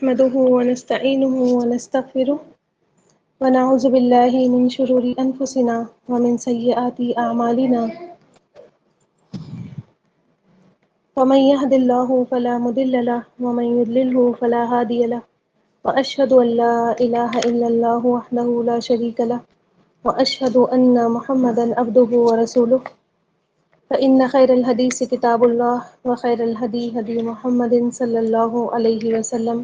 نحمده ونستعينه ونستغفره ونعوذ بالله من شرور أنفسنا ومن سيئات أعمالنا ومن يهد الله فلا مضل له ومن يضلله فلا هادي له وأشهد أن لا إله إلا الله وحده لا شريك له وأشهد أن محمدا عبده ورسوله فإن خير الحديث كتاب الله وخير الهدي هدي محمد صلى الله عليه وسلم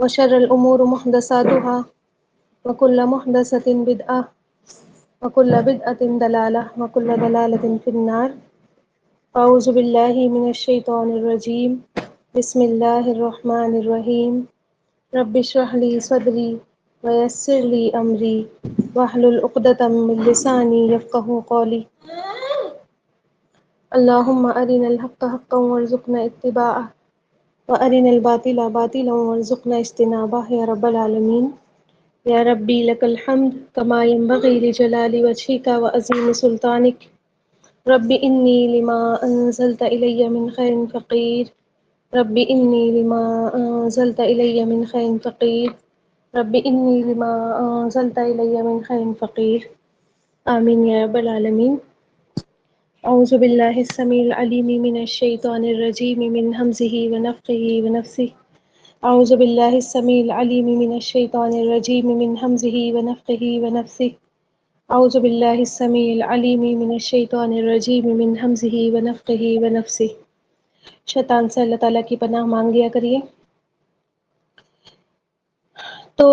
وشر الأمور محدثاتها وكل محدثة بدعة وكل بدعة ضلالة وكل ضلالة في النار أعوذ بالله من الشيطان الرجيم بسم الله الرحمن الرحيم رب اشرح لي صدري ويسر لي أمري واحلل عقدة من لساني يفقهوا قولي اللهم أرنا الحق حقا وارزقنا اتباعه وأرنا الباطل باطلا وارزقنا اجتنابه يا رب العالمين يا ربي لك الحمد كما ينبغي لجلال وجهك وعظيم سلطانك رب إني لما أنزلت إلي من خير فقير رب إني لما أنزلت إلي من خير فقير رب إني لما أنزلت إلي من خير فقير آمين يا رب العالمين أعوذ بالله السميع العليم من الشيطان الرجيم من همزه ونفخه ونفثه أعوذ بالله السميع العليم من الشيطان الرجيم من همزه ونفخه ونفثه أعوذ بالله السميع العليم من الشيطان الرجيم من همزه ونفخه ونفثه شیطان سے اللہ تعالیٰ کی پناہ مانگ لیا کریے۔ تو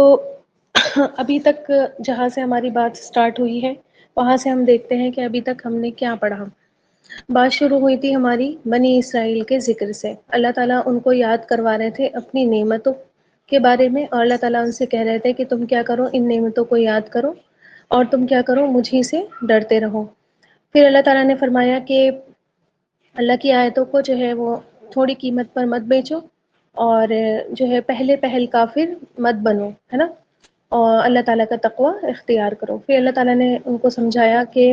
ابھی تک جہاں سے ہماری بات سٹارٹ ہوئی ہے وہاں سے ہم دیکھتے ہیں کہ ابھی تک ہم نے کیا پڑھا۔ بات شروع ہوئی تھی ہماری بنی اسرائیل کے ذکر سے۔ اللہ تعالیٰ ان کو یاد کروا رہے تھے اپنی نعمتوں کے بارے میں، اور اللہ تعالیٰ ان سے کہہ رہے تھے کہ تم کیا کرو، ان نعمتوں کو یاد کرو اور تم کیا کرو، مجھ ہی سے ڈرتے رہو۔ پھر اللہ تعالیٰ نے فرمایا کہ اللہ کی آیتوں کو جو ہے وہ تھوڑی قیمت پر مت بیچو، اور جو ہے پہل کافر مت بنو، ہے نا، اور اللہ تعالیٰ کا تقوی اختیار کرو۔ پھر اللہ تعالیٰ نے ان کو سمجھایا کہ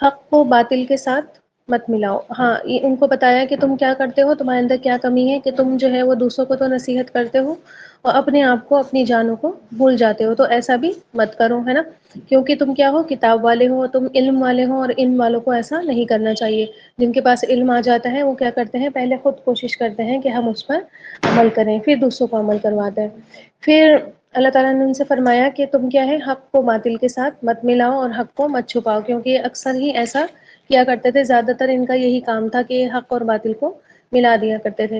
حق کو باطل کے ساتھ مت ملاؤ۔ ہاں، یہ ان کو بتایا کہ تم کیا کرتے ہو، تمہارے اندر کیا کمی ہے کہ تم جو ہے وہ دوسروں کو تو نصیحت کرتے ہو اور اپنے آپ کو، اپنی جانوں کو بھول جاتے ہو، تو ایسا بھی مت کرو، ہے نا، کیونکہ تم کیا ہو، کتاب والے ہو، تم علم والے ہو، اور علم والوں کو ایسا نہیں کرنا چاہیے۔ جن کے پاس علم آ جاتا ہے وہ کیا کرتے ہیں، پہلے خود کوشش کرتے ہیں کہ ہم اس پر عمل کریں، پھر دوسروں کو عمل کرواتے ہیں۔ پھر اللہ تعالیٰ نے ان سے فرمایا کہ تم کیا ہے، حق کو باطل کے ساتھ مت ملاؤ اور حق کو مت چھپاؤ، کیونکہ یہ اکثر ہی ایسا کیا کرتے تھے، زیادہ تر ان کا یہی کام تھا کہ حق اور باطل کو ملا دیا کرتے تھے۔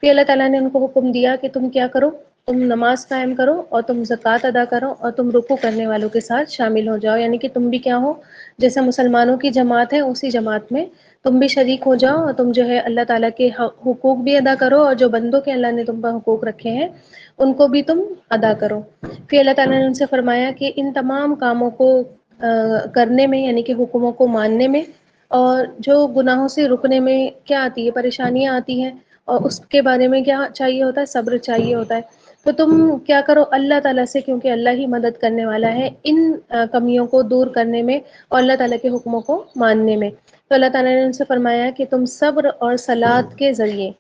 پھر اللہ تعالیٰ نے ان کو حکم دیا کہ تم کیا کرو، تم نماز قائم کرو اور تم زکوٰۃ ادا کرو اور تم رکوع کرنے والوں کے ساتھ شامل ہو جاؤ، یعنی کہ تم بھی کیا ہو، جیسے مسلمانوں کی جماعت ہے اسی جماعت میں تم بھی شریک ہو جاؤ، اور تم جو ہے اللہ تعالیٰ کے حقوق بھی ادا کرو، اور جو بندوں کے اللہ نے تم پر حقوق رکھے ہیں ان کو بھی تم ادا کرو۔ پھر اللہ تعالیٰ نے ان سے فرمایا کہ ان تمام کاموں کو کرنے میں، یعنی کہ حکموں کو ماننے میں اور جو گناہوں سے رکنے میں کیا آتی ہے، پریشانیاں آتی ہیں، اور اس کے بارے میں کیا چاہیے ہوتا ہے، صبر چاہیے ہوتا ہے۔ تو تم کیا کرو اللہ تعالیٰ سے، کیونکہ اللہ ہی مدد کرنے والا ہے ان کمیوں کو دور کرنے میں اور اللہ تعالیٰ کے حکموں کو ماننے میں۔ تو اللہ تعالیٰ نے ان سے فرمایا کہ تم صبر اور صلات کے ذریعے،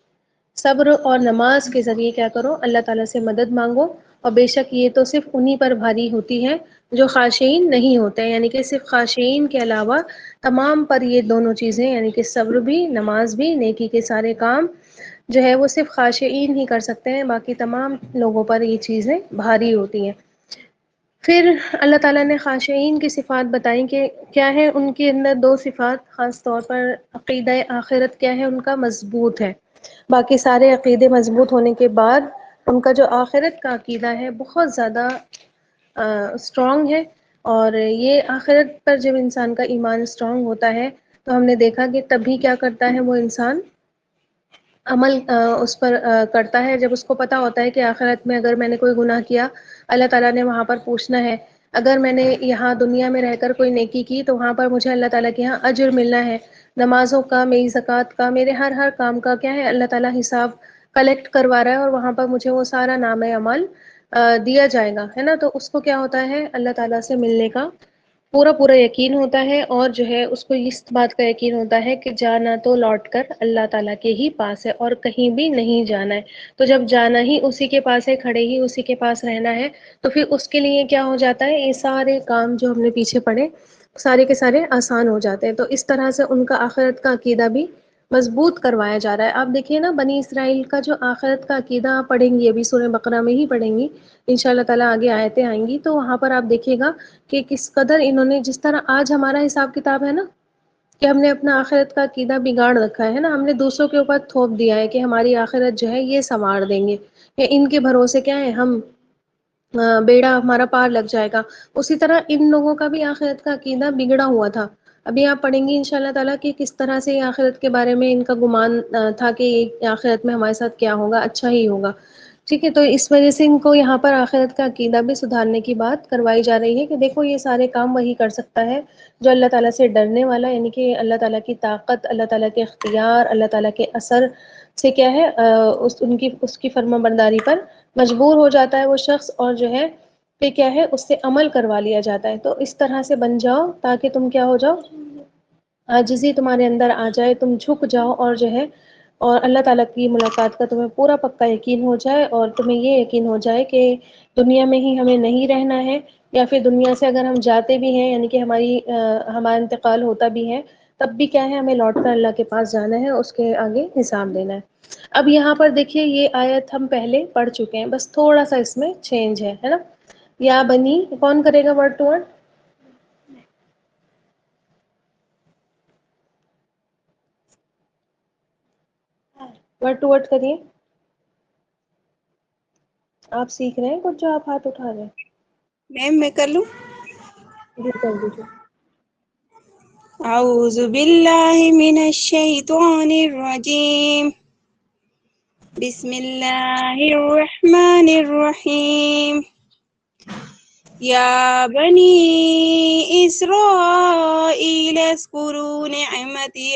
صبر اور نماز کے ذریعے کیا کرو، اللہ تعالیٰ سے مدد مانگو، اور بے شک یہ تو صرف انہی پر بھاری ہوتی ہے جو خاشعین نہیں ہوتے، یعنی کہ صرف خاشعین کے علاوہ تمام پر یہ دونوں چیزیں، یعنی کہ صبر بھی، نماز بھی، نیکی کے سارے کام جو ہے وہ صرف خاشعین ہی کر سکتے ہیں، باقی تمام لوگوں پر یہ چیزیں بھاری ہوتی ہیں۔ پھر اللہ تعالیٰ نے خاشعین کی صفات بتائیں کہ کیا ہے، ان کے اندر دو صفات خاص طور پر، عقیدہ آخرت کیا ہے ان کا، مضبوط ہے۔ باقی سارے عقیدے مضبوط ہونے کے بعد ان کا جو آخرت کا عقیدہ ہے بہت زیادہ اسٹرانگ ہے، اور یہ آخرت پر جب انسان کا ایمان اسٹرانگ ہوتا ہے تو ہم نے دیکھا کہ تبھی کیا کرتا ہے وہ انسان، عمل اس پر کرتا ہے، جب اس کو پتہ ہوتا ہے کہ آخرت میں اگر میں نے کوئی گناہ کیا اللہ تعالیٰ نے وہاں پر پوچھنا ہے، اگر میں نے یہاں دنیا میں رہ کر کوئی نیکی کی تو وہاں پر مجھے اللہ تعالیٰ کے یہاں اجر ملنا ہے، نمازوں کا، میری زکوٰۃ کا، میرے ہر کام کا کیا ہے، اللہ تعالیٰ حساب کلیکٹ کروا رہا ہے، اور وہاں پر مجھے وہ سارا نامہ عمل دیا جائے گا، ہے نا۔ تو اس کو کیا ہوتا ہے، اللہ تعالیٰ سے ملنے کا پورا پورا یقین ہوتا ہے، اور جو ہے اس کو اس بات کا یقین ہوتا ہے کہ جانا تو لوٹ کر اللہ تعالیٰ کے ہی پاس ہے اور کہیں بھی نہیں جانا ہے۔ تو جب جانا ہی اسی کے پاس ہے، کھڑے ہی اسی کے پاس رہنا ہے، تو پھر اس کے لیے کیا ہو جاتا ہے، یہ سارے کام جو ہم نے پیچھے پڑھے سارے کے سارے آسان ہو جاتے ہیں۔ تو اس طرح سے ان کا آخرت کا عقیدہ بھی مضبوط کروایا جا رہا ہے۔ آپ دیکھیے نا، بنی اسرائیل کا جو آخرت کا عقیدہ آپ پڑھیں گی، ابھی سورہ بقرہ میں ہی پڑھیں گی ان شاء اللہ تعالیٰ، آگے آیتیں آئیں گی تو وہاں پر آپ دیکھیے گا کہ کس قدر انہوں نے، جس طرح آج ہمارا حساب کتاب ہے نا کہ ہم نے اپنا آخرت کا عقیدہ بگاڑ رکھا ہے نا، ہم نے دوسروں کے اوپر تھوپ دیا ہے کہ ہماری آخرت جو ہے یہ سنوار دیں گے، یا ان کے بھروسے کیا ہے ہم بیڑا ہمارا پار لگ جائے گا۔ اسی طرح ان لوگوں کا بھی آخرت کا عقیدہ بگڑا ہوا تھا۔ ابھی آپ پڑھیں گی ان شاء اللہ تعالیٰ کہ کس طرح سے آخرت کے بارے میں ان کا گمان تھا کہ یہ آخرت میں ہمارے ساتھ کیا ہوگا، اچھا ہی ہوگا، ٹھیک ہے۔ تو اس وجہ سے ان کو یہاں پر آخرت کا عقیدہ بھی سدھارنے کی بات کروائی جا رہی ہے کہ دیکھو یہ سارے کام وہی کر سکتا ہے جو اللہ تعالیٰ سے ڈرنے والا، یعنی کہ اللہ تعالیٰ کی طاقت، اللہ تعالیٰ کے اختیار، اللہ تعالیٰ کے اثر سے کیا ہے اس کی فرما برداری پر مجبور ہو جاتا ہے وہ شخص، اور جو ہے پہ کیا ہے اس سے عمل کروا لیا جاتا ہے۔ تو اس طرح سے بن جاؤ تاکہ تم کیا ہو جاؤ، عاجزی تمہارے اندر آ جائے، تم جھک جاؤ، اور جو ہے اور اللہ تعالیٰ کی ملاقات کا تمہیں پورا پکا یقین ہو جائے، اور تمہیں یہ یقین ہو جائے کہ دنیا میں ہی ہمیں نہیں رہنا ہے، یا پھر دنیا سے اگر ہم جاتے بھی ہیں، یعنی کہ ہمارا انتقال ہوتا بھی ہے، تب بھی کیا ہے ہمیں لوٹ کر اللہ کے پاس جانا ہے، اس کے آگے حساب دینا ہے۔ اب یہاں پر دیکھیے یہ آیت ہم پہلے پڑھ چکے ہیں، بس تھوڑا سا اس میں چینج ہے نا۔ یا بنی، کون کرے گا word to word? Word to word کریے۔ آپ سیکھ رہے ہیں کچھ جو آپ ہاتھ اٹھا رہے ہیں؟ میم میں کر لوں؟ جی کر دیجیے۔ اعوذ باللہ من الشیطان الرجیم، بسم اللہ الرحمن الرحیم، یا بنی اسرائیل اذکروا نعمتی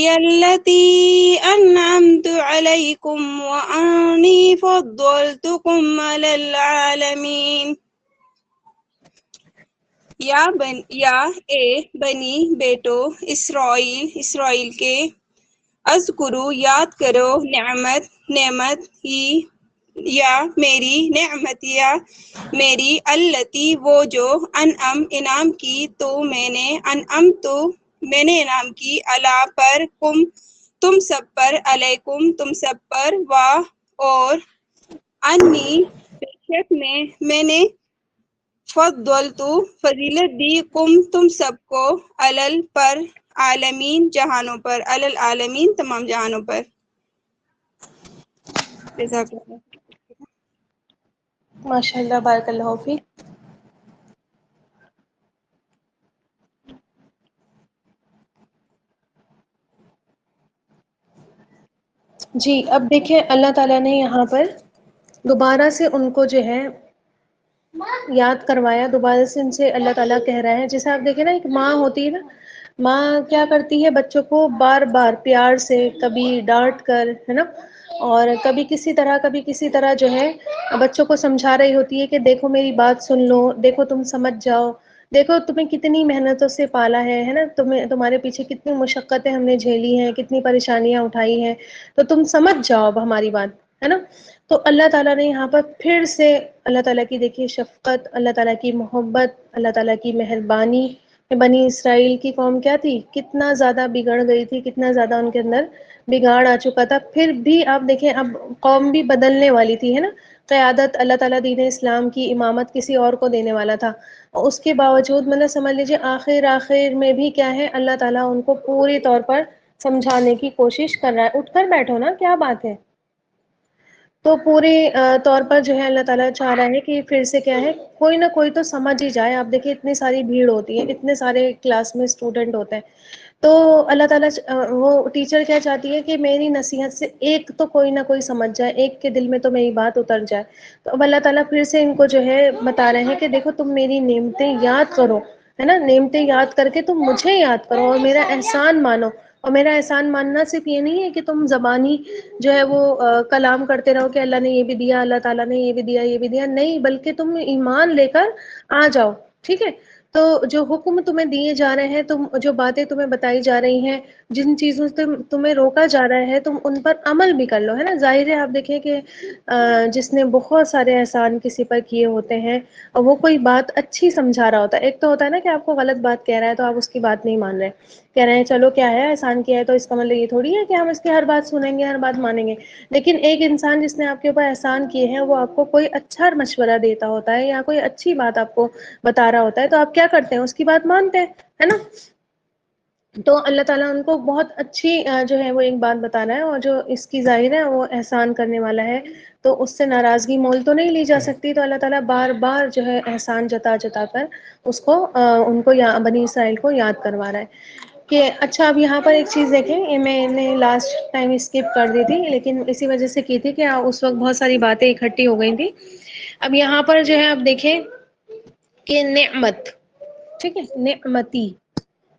التي انعمت علیکم وانی فضلتکم علی العالمین۔ یا اے بنی بیٹو اسرائیل کے، اذکرو یاد کرو، نعمت ہی، یا میری نعمت، یا میری، التی وہ جو، انعام کی، تو میں نے انعام کی، علا پر، تم سب پر، علیکم تم سب پر، اور انی بے شک میں نے، فضلتو فضیلت دی، تم سب کو، علل پر، عالمین جہانوں پر، العالمین تمام جہانوں پر۔ جزاک اللہ۔ ماشاء اللہ، بارک اللہ فیک۔ جی اب دیکھیں اللہ تعالیٰ نے یہاں پر دوبارہ سے ان کو جو ہے یاد کروایا، دوبارہ سے ان سے اللہ تعالیٰ کہہ رہا ہے، جیسے آپ دیکھیں نا ایک ماں ہوتی ہے نا، ماں کیا کرتی ہے بچوں کو بار بار پیار سے، کبھی ڈانٹ کر، ہے نا، اور کبھی کسی طرح جو ہے بچوں کو سمجھا رہی ہوتی ہے کہ دیکھو میری بات سن لو، دیکھو تم سمجھ جاؤ، دیکھو تمہیں کتنی محنتوں سے پالا ہے نا، تمہارے پیچھے کتنی مشقتیں ہم نے جھیلی ہیں، کتنی پریشانیاں اٹھائی ہیں، تو تم سمجھ جاؤ اب ہماری بات، ہے نا۔ تو اللہ تعالیٰ نے یہاں پر پھر سے اللہ تعالیٰ کی دیکھیے شفقت، اللہ تعالیٰ کی محبت، اللہ تعالیٰ کی مہربانی۔ بنی اسرائیل کی قوم کیا تھی، کتنا زیادہ بگڑ گئی تھی، کتنا زیادہ ان کے اندر بگاڑ آ چکا تھا، پھر بھی آپ دیکھیں اب قوم بھی بدلنے والی تھی، ہے نا۔ قیادت اللہ تعالیٰ دین اسلام کی امامت کسی اور کو دینے والا تھا، اس کے باوجود میں نے سمجھ لیجیے آخر میں بھی کیا ہے، اللہ تعالیٰ ان کو پوری طور پر سمجھانے کی کوشش کر رہا ہے۔ اٹھ کر بیٹھو نا، کیا بات ہے۔ تو پورے طور پر جو ہے اللہ تعالیٰ چاہ رہا ہے کہ پھر سے کیا ہے، کوئی نہ کوئی تو سمجھ ہی جائے۔ آپ دیکھیں اتنی ساری بھیڑ ہوتی ہے، اتنے سارے کلاس میں اسٹوڈنٹ ہوتے ہیں، تو اللہ تعالیٰ وہ ٹیچر کیا چاہتی ہے کہ میری نصیحت سے ایک تو کوئی نہ کوئی سمجھ جائے، ایک کے دل میں تو میری بات اتر جائے۔ تو اب اللہ تعالیٰ پھر سے ان کو جو ہے بتا رہے ہیں کہ دیکھو تم میری نعمتیں یاد کرو، ہے نا، نعمتیں یاد کر کے تم مجھے یاد کرو اور میرا احسان مانو، اور میرا احسان ماننا صرف یہ نہیں ہے کہ تم زبانی جو ہے وہ کلام کرتے رہو کہ اللہ نے یہ بھی دیا، اللہ تعالیٰ نے یہ بھی دیا، یہ بھی دیا، نہیں، بلکہ تم ایمان لے کر آ جاؤ، ٹھیک ہے؟ تو جو حکم تمہیں دیے جا رہے ہیں، تم جو باتیں تمہیں بتائی جا رہی ہیں، جن چیزوں سے تمہیں روکا جا رہا ہے، تم ان پر عمل بھی کر لو، ہے نا؟ ظاہر ہے آپ دیکھیں کہ جس نے بہت سارے احسان کسی پر کیے ہوتے ہیں اور وہ کوئی بات اچھی سمجھا رہا ہوتا ہے، ایک تو ہوتا ہے نا کہ آپ کو غلط بات کہہ رہا ہے تو آپ اس کی بات نہیں مان رہے، کہہ رہے ہیں چلو کیا ہے، احسان کیا ہے تو اس کا مطلب یہ تھوڑی ہے کہ ہم اس کی ہر بات سنیں گے، ہر بات مانیں گے، لیکن ایک انسان جس نے آپ کے اوپر احسان کیے ہیں وہ آپ کو کوئی اچھا مشورہ دیتا ہوتا ہے یا کوئی اچھی بات آپ کو بتا رہا ہوتا ہے تو آپ کیا کرتے ہیں؟ اس کی بات مانتے ہیں، ہے نا؟ تو اللہ تعالیٰ ان کو بہت اچھی جو ہے وہ ایک بات بتا رہا ہے، اور جو اس کی ظاہر ہے وہ احسان کرنے والا ہے تو اس سے ناراضگی مول تو نہیں لی جا سکتی، تو اللہ تعالیٰ بار بار جو ہے احسان جتا جتا کر اس کو ان کو بنی اسرائیل کو یاد کروا رہا ہے کہ اچھا اب یہاں پر ایک چیز دیکھیں، یہ میں نے لاسٹ ٹائم اسکپ کر دی تھی لیکن اسی وجہ سے کی تھی کہ اس وقت بہت ساری باتیں اکٹھی ہو گئی تھی۔ اب یہاں پر جو ہے آپ دیکھیں کہ نعمت، ٹھیک ہے، نعمتی،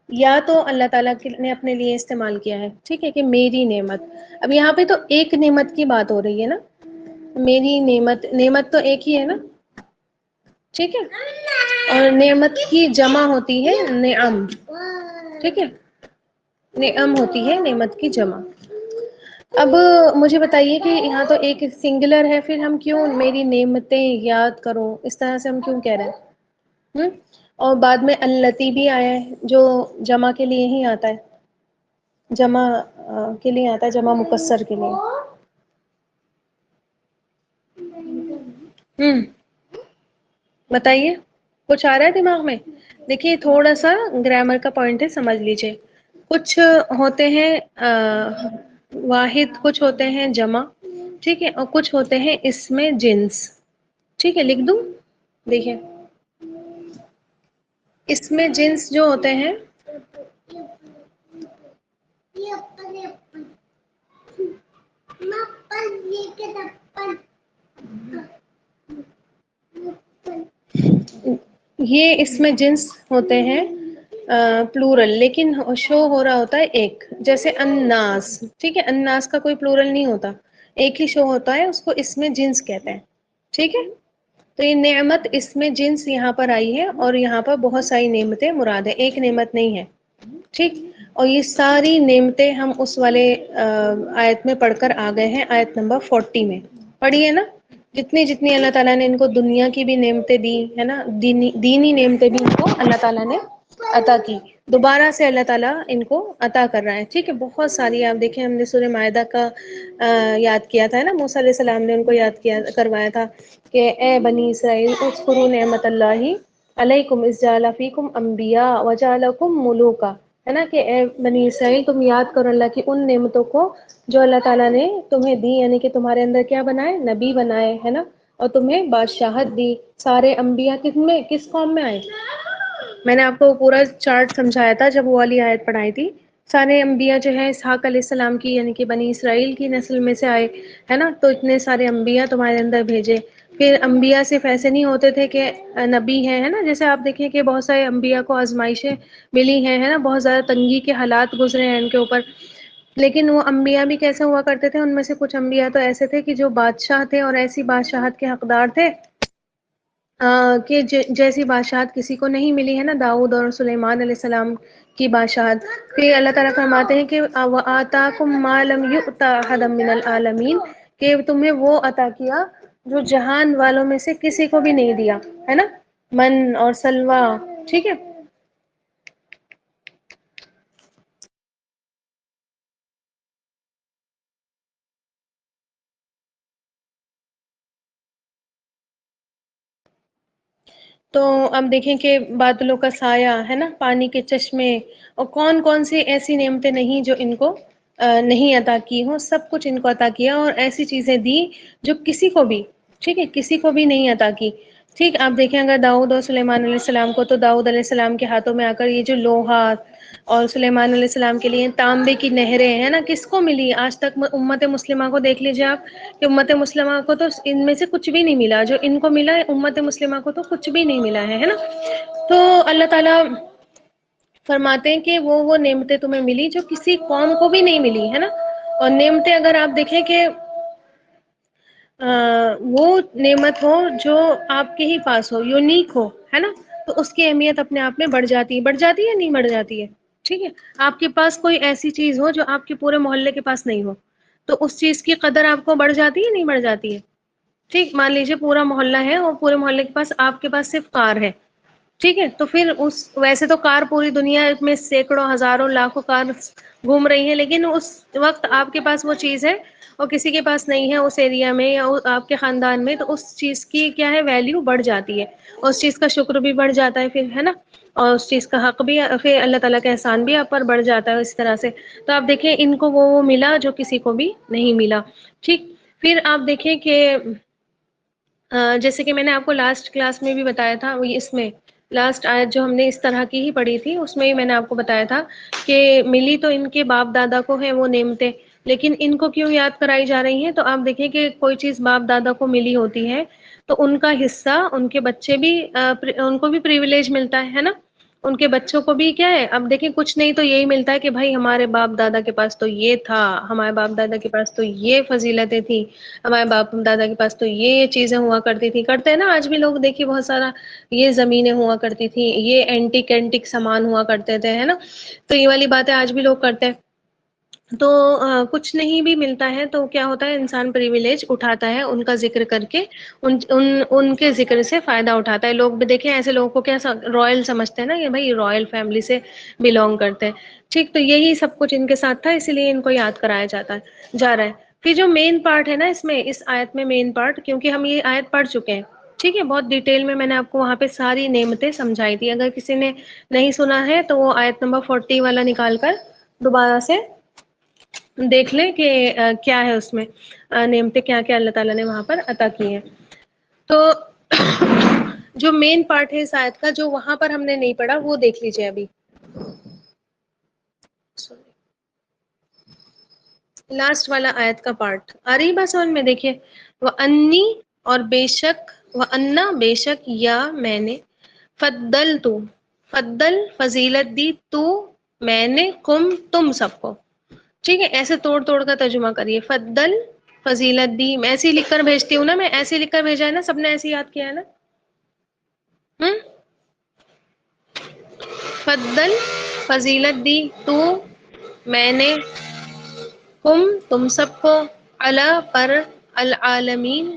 یا تو اللہ تعالیٰ نے اپنے لیے استعمال کیا ہے، ٹھیک ہے، کہ میری نعمت، اب یہاں پہ تو ایک نعمت کی بات ہو رہی ہے نا، میری نعمت، نعمت تو ایک ہی ہے نا، ٹھیک ہے، اور نعمت کی جمع ہوتی ہے نعم، ٹھیک ہے، نعم ہوتی ہے نعمت کی جمع۔ اب مجھے بتائیے کہ یہاں تو ایک سنگولر ہے، پھر ہم کیوں میری نعمتیں یاد کرو اس طرح سے ہم کیوں کہہ رہے ہیں؟ اور بعد میں التی بھی آیا ہے جو جمع کے لیے ہی آتا ہے، جمع کے لیے آتا ہے، جمع مکسر کے لیے۔ بتائیے، کچھ آ رہا ہے دماغ میں؟ دیکھیے تھوڑا سا گرامر کا پوائنٹ ہے، سمجھ لیجئے، کچھ ہوتے ہیں واحد، کچھ ہوتے ہیں جمع، ٹھیک ہے، اور کچھ ہوتے ہیں اس میں جنس، ٹھیک ہے، لکھ دوں؟ دیکھیں اس میں جنس جو ہوتے ہیں، یہ اس میں جنس ہوتے ہیں پلورل، لیکن شو ہو رہا ہوتا ہے ایک، جیسے الناس، ٹھیک ہے، الناس کا کوئی پلورل نہیں ہوتا، ایک ہی شو ہوتا ہے، اس کو اس میں جنس کہتے ہیں، ٹھیک ہے۔ تو یہ نعمت اس میں جنس یہاں پر آئی ہے اور یہاں پر بہت ساری نعمتیں مراد ہے، ایک نعمت نہیں ہے، ٹھیک، اور یہ ساری نعمتیں ہم اس والے آیت میں پڑھ کر آ گئے ہیں، آیت نمبر 40 میں پڑھی ہے نا، جتنی جتنی اللہ تعالیٰ نے ان کو دنیا کی بھی نعمتیں دی ہے نا، دینی نعمتیں بھی ان کو اللہ تعالیٰ نے عطا کی، دوبارہ سے اللہ تعالیٰ ان کو عطا کر رہا ہے، ٹھیک ہے، بہت ساری، آپ دیکھیں ہم نے سورہ مائدہ کا یاد کیا تھا نا، موسیٰ علیہ السلام نے ان کو یاد کیا کروایا تھا کہ اے بنی اسرائیل اذکروا نعمت اللہ علیکم اذ جعل فیکم انبیاء وجعلکم ملوکا، ہے نا، کہ اے بنی اسرائیل تم یاد کرو اللہ کی ان نعمتوں کو جو اللہ تعالیٰ نے تمہیں دی، یعنی کہ تمہارے اندر کیا بنائے؟ نبی بنائے، ہے نا، اور تمہیں بادشاہت دی، سارے انبیاء کس میں، کس قوم میں آئے؟ میں نے آپ کو پورا چارٹ سمجھایا تھا جب وہ والی آیت پڑھائی تھی، سارے انبیاء جو ہے اسحاق علیہ السلام کی یعنی کہ بنی اسرائیل کی نسل میں سے آئے، ہے نا، تو اتنے سارے انبیاء تمہارے اندر بھیجے، پھر انبیاء صرف ایسے نہیں ہوتے تھے کہ نبی ہیں، ہے نا، جیسے آپ دیکھیں کہ بہت سارے انبیاء کو آزمائشیں ملی ہیں، ہے نا، بہت زیادہ تنگی کے حالات گزرے ہیں ان کے اوپر، لیکن وہ انبیاء بھی کیسے ہوا کرتے تھے؟ ان میں سے کچھ انبیاء تو ایسے تھے کہ جو بادشاہ تھے اور ایسی بادشاہت کے حقدار تھے کہ جیسی بادشاہت کسی کو نہیں ملی، ہے نا، داؤد اور سلیمان علیہ السلام کی بادشاہت۔ پھر اللہ تعالیٰ فرماتے ہیں کہ وَآتَاكُم مَا لَمْ يُؤْتَ أَحَدًا مِّنَ الْعَالَمِينَ، کہ تمہیں وہ عطا کیا جو جہان والوں میں سے کسی کو بھی نہیں دیا، ہے نا، من اور سلوہ، ٹھیک ہے۔ تو اب دیکھیں کہ بادلوں کا سایہ، ہے نا، پانی کے چشمے، اور کون کون سی ایسی نعمتیں نہیں جو ان کو نہیں عطا کی ہوں، سب کچھ ان کو عطا کیا، اور ایسی چیزیں دی جو کسی کو بھی، ٹھیک ہے، کسی کو بھی نہیں عطا کی، ٹھیک۔ آپ دیکھیں اگر داؤد اور سلیمان علیہ السلام کو، تو داؤد علیہ السلام کے ہاتھوں میں آ کر یہ جو لوہا، اور سلیمان علیہ السلام کے لیے تانبے کی نہریں، ہے نا، کس کو ملی؟ آج تک امت مسلمہ کو دیکھ لیجیے آپ کہ امت مسلمہ کو تو ان میں سے کچھ بھی نہیں ملا، جو ان کو ملا ہے امت مسلمہ کو تو کچھ بھی نہیں ملا ہے نا۔ تو اللہ تعالیٰ فرماتے ہیں کہ وہ نعمتیں تمہیں ملی جو کسی قوم کو بھی نہیں ملی ہے نا. اور نعمتیں اگر آپ دیکھیں کہ وہ نعمت ہو جو آپ کے ہی پاس ہو، یونیک ہو، ہے نا، تو اس کی اہمیت اپنے آپ میں بڑھ جاتی ہے. بڑھ جاتی ہے نہیں بڑھ جاتی ہے؟ ٹھیک ہے. آپ کے پاس کوئی ایسی چیز ہو جو آپ کے پورے محلے کے پاس نہیں ہو، تو اس چیز کی قدر آپ کو بڑھ جاتی ہے نہیں بڑھ جاتی ہے؟ ٹھیک، مان لیجیے پورا محلہ ہے اور پورے محلے کے پاس آپ کے پاس صرف کار ہے، ٹھیک ہے، تو پھر ویسے تو کار پوری دنیا میں سینکڑوں ہزاروں لاکھوں کار گھوم رہی ہیں، لیکن اس وقت آپ کے پاس وہ چیز ہے اور کسی کے پاس نہیں ہے اس ایریا میں یا آپ کے خاندان میں، تو اس چیز کی کیا ہے، ویلیو بڑھ جاتی ہے، اور اس چیز کا شکر بھی بڑھ جاتا ہے پھر، ہے نا، اور اس چیز کا حق بھی، پھر اللہ تعالیٰ کا احسان بھی آپ پر بڑھ جاتا ہے اس طرح سے. تو آپ دیکھیں ان کو وہ ملا جو کسی کو بھی نہیں ملا. ٹھیک. پھر آپ دیکھیں کہ جیسے کہ میں نے آپ کو لاسٹ کلاس میں بھی بتایا تھا، اس میں لاسٹ آیت جو ہم نے اس طرح کی ہی پڑھی تھی، اس میں ہی میں نے آپ کو بتایا تھا کہ ملی تو ان کے باپ دادا کو ہے وہ نعمتیں، لیکن ان کو کیوں یاد کرائی جا رہی ہیں؟ تو آپ دیکھیں کہ کوئی چیز باپ دادا کو ملی ہوتی ہے تو ان کا حصہ ان کے بچے بھی ان کو بھی پریویلیج ملتا ہے نا، ان کے بچوں کو بھی کیا ہے. اب دیکھیں کچھ نہیں تو یہی ملتا ہے کہ بھائی ہمارے باپ دادا کے پاس تو یہ تھا، ہمارے باپ دادا کے پاس تو یہ فضیلتیں تھیں، ہمارے باپ دادا کے پاس تو یہ چیزیں ہوا کرتی تھی. کرتے ہیں نا آج بھی لوگ، دیکھیے بہت سارا یہ زمینیں ہوا کرتی تھی، یہ اینٹک سامان ہوا کرتے تھے، ہے نا، تو یہ والی باتیں آج بھی لوگ کرتے ہیں. تو کچھ نہیں بھی ملتا ہے تو کیا ہوتا ہے، انسان پریویلیج اٹھاتا ہے ان کا ذکر کر کے، ان کے ذکر سے فائدہ اٹھاتا ہے. لوگ بھی دیکھیں ایسے لوگوں کو کیا رائل سمجھتے ہیں نا، کہ بھائی رائل فیملی سے بلونگ کرتے ہیں. ٹھیک، تو یہی سب کچھ ان کے ساتھ تھا، اسی لیے ان کو یاد کرایا جا رہا ہے. پھر جو مین پارٹ ہے نا اس آیت میں مین پارٹ، کیونکہ ہم یہ آیت پڑھ چکے ہیں، ٹھیک ہے، بہت ڈیٹیل میں نے آپ کو وہاں پہ ساری نعمتیں سمجھائی تھی. اگر کسی نے نہیں سنا ہے تو وہ آیت نمبر 40 والا نکال کر دوبارہ سے دیکھ لیں کہ کیا ہے اس میں نعمتیں، کیا کیا اللہ تعالیٰ نے وہاں پر عطا کی ہیں. تو جو مین پارٹ ہے اس آیت کا، جو وہاں پر ہم نے نہیں پڑھا، وہ دیکھ لیجئے ابھی. لاسٹ والا آیت کا پارٹ آ رہی بات سمجھ میں؟ دیکھیے، وَأَنِّي، اور بے شک، وَأَنَّا، بے شک، یا میں نے، فضل فضیلت دی، تو میں نے، تم سب کو. ٹھیک ہے، ایسے توڑ توڑ کا ترجمہ کریے. فضل، فضیلت دی، میں ایسے ہی لکھ کر بھیجتی ہوں نا، میں ایسے ہی لکھ کر بھیجا ہے نا، سب نے ایسے ہی یاد کیا ہے نا. فضل، فضیلت دی، تو میں نے، تم سب کو، علی پر، العالمین،